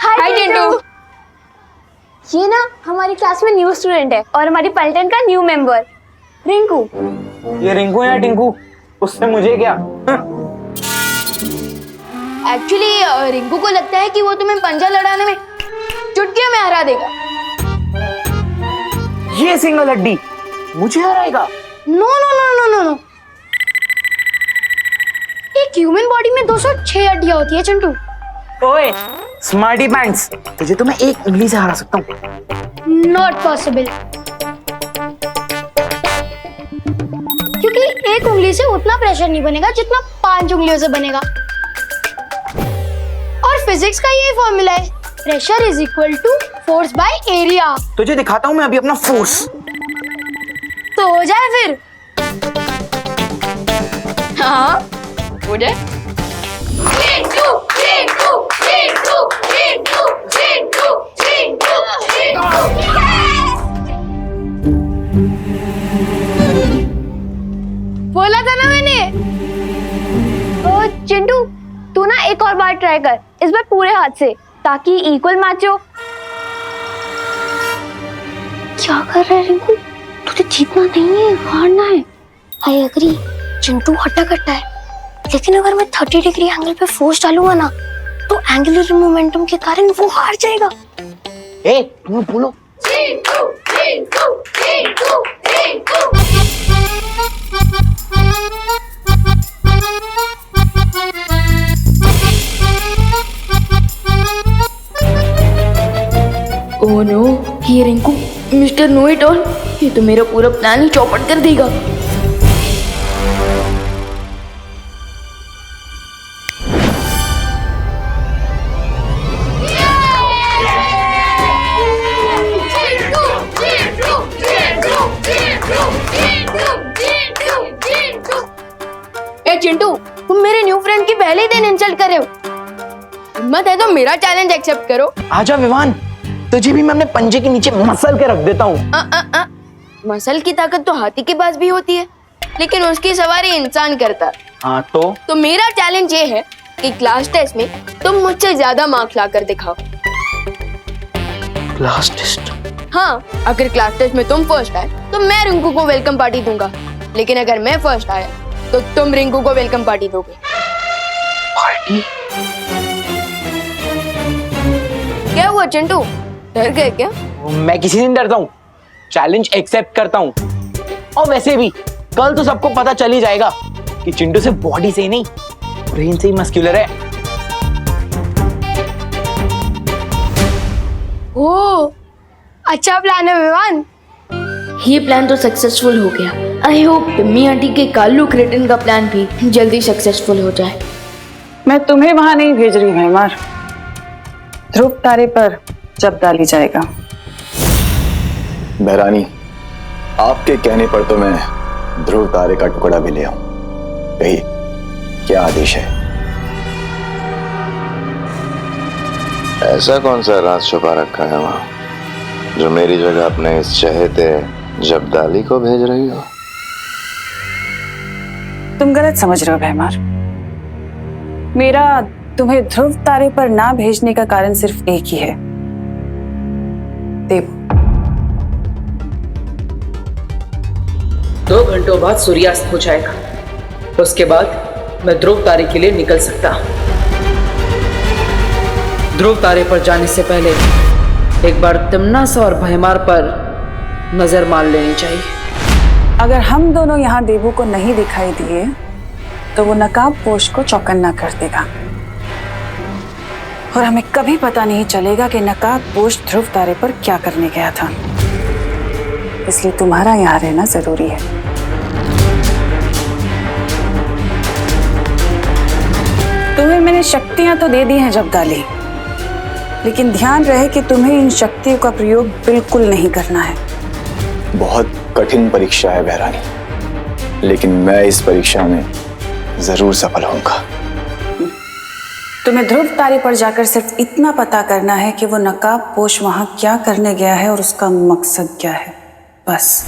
Speaker 13: हाय चिंटू। ये ना हमारी क्लास में न्यू स्टूडेंट है और हमारी पलटन का न्यू मेंबर रिंकू।
Speaker 18: ये रिंकू या टिंकू, उससे मुझे क्या?
Speaker 4: एक्चुअली रिंकू को लगता है कि वो तुम्हें पंजा लड़ाने में चुटकियों में हरा देगा।
Speaker 18: ये सिंगल हड्डी मुझे हराएगा?
Speaker 13: No no no no no no. एक ह्यूमन बॉडी में 206 हड्डियां होती है चिंटू।
Speaker 18: ओए स्मार्टी पैंट्स, तुझे तो मैं एक उंगली से हरा सकता हूँ।
Speaker 13: नॉट पॉसिबल, क्योंकि एक उंगली से उतना प्रेशर नहीं बनेगा जितना 5 उंगलियों से बनेगा। और फिजिक्स का ये फॉर्मूला है, pressure is equal to force by area.
Speaker 18: तुझे दिखाता हूँ मैं अभी अपना फोर्स।
Speaker 13: तो हो जाए फिर।
Speaker 4: हाँ हो जाए।
Speaker 13: बोला था ना मैंने। ओ चिंटू, तू ना एक और बार ट्राई कर, इस बार पूरे हाथ से, ताकि इक्वल मैच हो। क्या कर रहा है रिंकू? तुझे जीतना नहीं है, हारना है। आई एग्री, चिंटू हट्टा कट्टा है, लेकिन अगर मैं 30 डिग्री एंगल पे फोर्स डालूंगा ना, तो एंगुलर मोमेंटम के कारण वो हार जाएगा।
Speaker 18: ए, तुम बोलो।
Speaker 13: चिंटू, चिंटू, चिंटू, चिंटू।
Speaker 4: ओह नो, ये Rinku mister know it all, ये तो मेरा पूरा प्लान ही चौपट कर देगा। ए चिंटू, तुम मेरे न्यू फ्रेंड की पहले ही दिन इंसल्ट कर रहे हो। हिम्मत है तो मेरा चैलेंज एक्सेप्ट करो।
Speaker 18: आजा विवान, तुझे भी मैं अपने पंजे के नीचे मसल के रख देता हूँ।
Speaker 4: मसल की ताकत तो हाथी के पास भी होती है, लेकिन उसकी सवारी इंसान करता है।
Speaker 18: हाँ तो
Speaker 4: मेरा चैलेंज ये है कि क्लास टेस्ट में तुम मुझसे ज्यादा मार्क्स लाकर दिखाओ।
Speaker 18: Class test?
Speaker 4: हाँ, अगर क्लास टेस्ट में तुम फर्स्ट आए तो मैं रिंकू को वेलकम पार्टी दूंगा, लेकिन अगर मैं फर्स्ट आया तो तुम रिंकू को वेलकम पार्टी दोगे।
Speaker 18: पार्टी?
Speaker 4: क्या हुआ चिंटू, डर गए क्या?
Speaker 18: मैं किसी से नहीं डरता हूँ, चैलेंज एक्सेप्ट करता हूँ। और वैसे भी कल तो सबको पता चल ही जाएगा कि चिंटू सिर्फ बॉडी से ही नहीं, ब्रेन से ही मस्कुलर है।
Speaker 13: ओह, अच्छा प्लान है विवान।
Speaker 4: ये प्लान तो सक्सेसफुल हो गया। आई होप टिम्मी आंटी के कालू क्रेटन का प्लान भी जल्दी सक्सेसफुल हो जाए।
Speaker 14: मैं तुम्हें वहां नहीं भेज रही भैमार, ध्रुव तारे पर जब डाली जाएगा।
Speaker 2: बहरानी, आपके कहने पर तो मैं ध्रुव तारे का टुकड़ा भी ले आऊं। कहिए, क्या आदेश है?
Speaker 6: ऐसा कौन सा राज छुपा रखा है वहां, जो मेरी जगह अपने इस चहेते जब्दाली को भेज रही हो?
Speaker 14: तुम गलत समझ रहे हो भैमार। मेरा तुम्हें ध्रुव तारे पर ना भेजने का कारण सिर्फ एक ही है, देव।
Speaker 17: 2 घंटों बाद सूर्यास्त हो जाएगा, उसके बाद मैं ध्रुव तारे के लिए निकल सकता हूं। ध्रुव तारे पर जाने से पहले एक बार तिम्नासा और भयमार पर नजर मार लेनी चाहिए।
Speaker 14: अगर हम दोनों यहाँ देवू को नहीं दिखाई दिए तो वो नकाब पोश को चौकन्ना कर देगा और हमें कभी पता नहीं चलेगा कि नकाब पोश ध्रुव तारे पर क्या करने गया था। इसलिए तुम्हारा यहाँ रहना जरूरी है। तुम्हें मैंने शक्तियां तो दे दी हैं जब्दाली, लेकिन ध्यान रहे कि तुम्हें इन शक्तियों का प्रयोग बिल्कुल नहीं करना है।
Speaker 2: बहुत कठिन परीक्षा है बहरानी, लेकिन मैं इस परीक्षा में जरूर सफल होऊंगा।
Speaker 14: तुम्हें ध्रुव तारे पर जाकर सिर्फ इतना पता करना है कि वो नकाब पोश वहां क्या करने गया है और उसका मकसद क्या है, बस।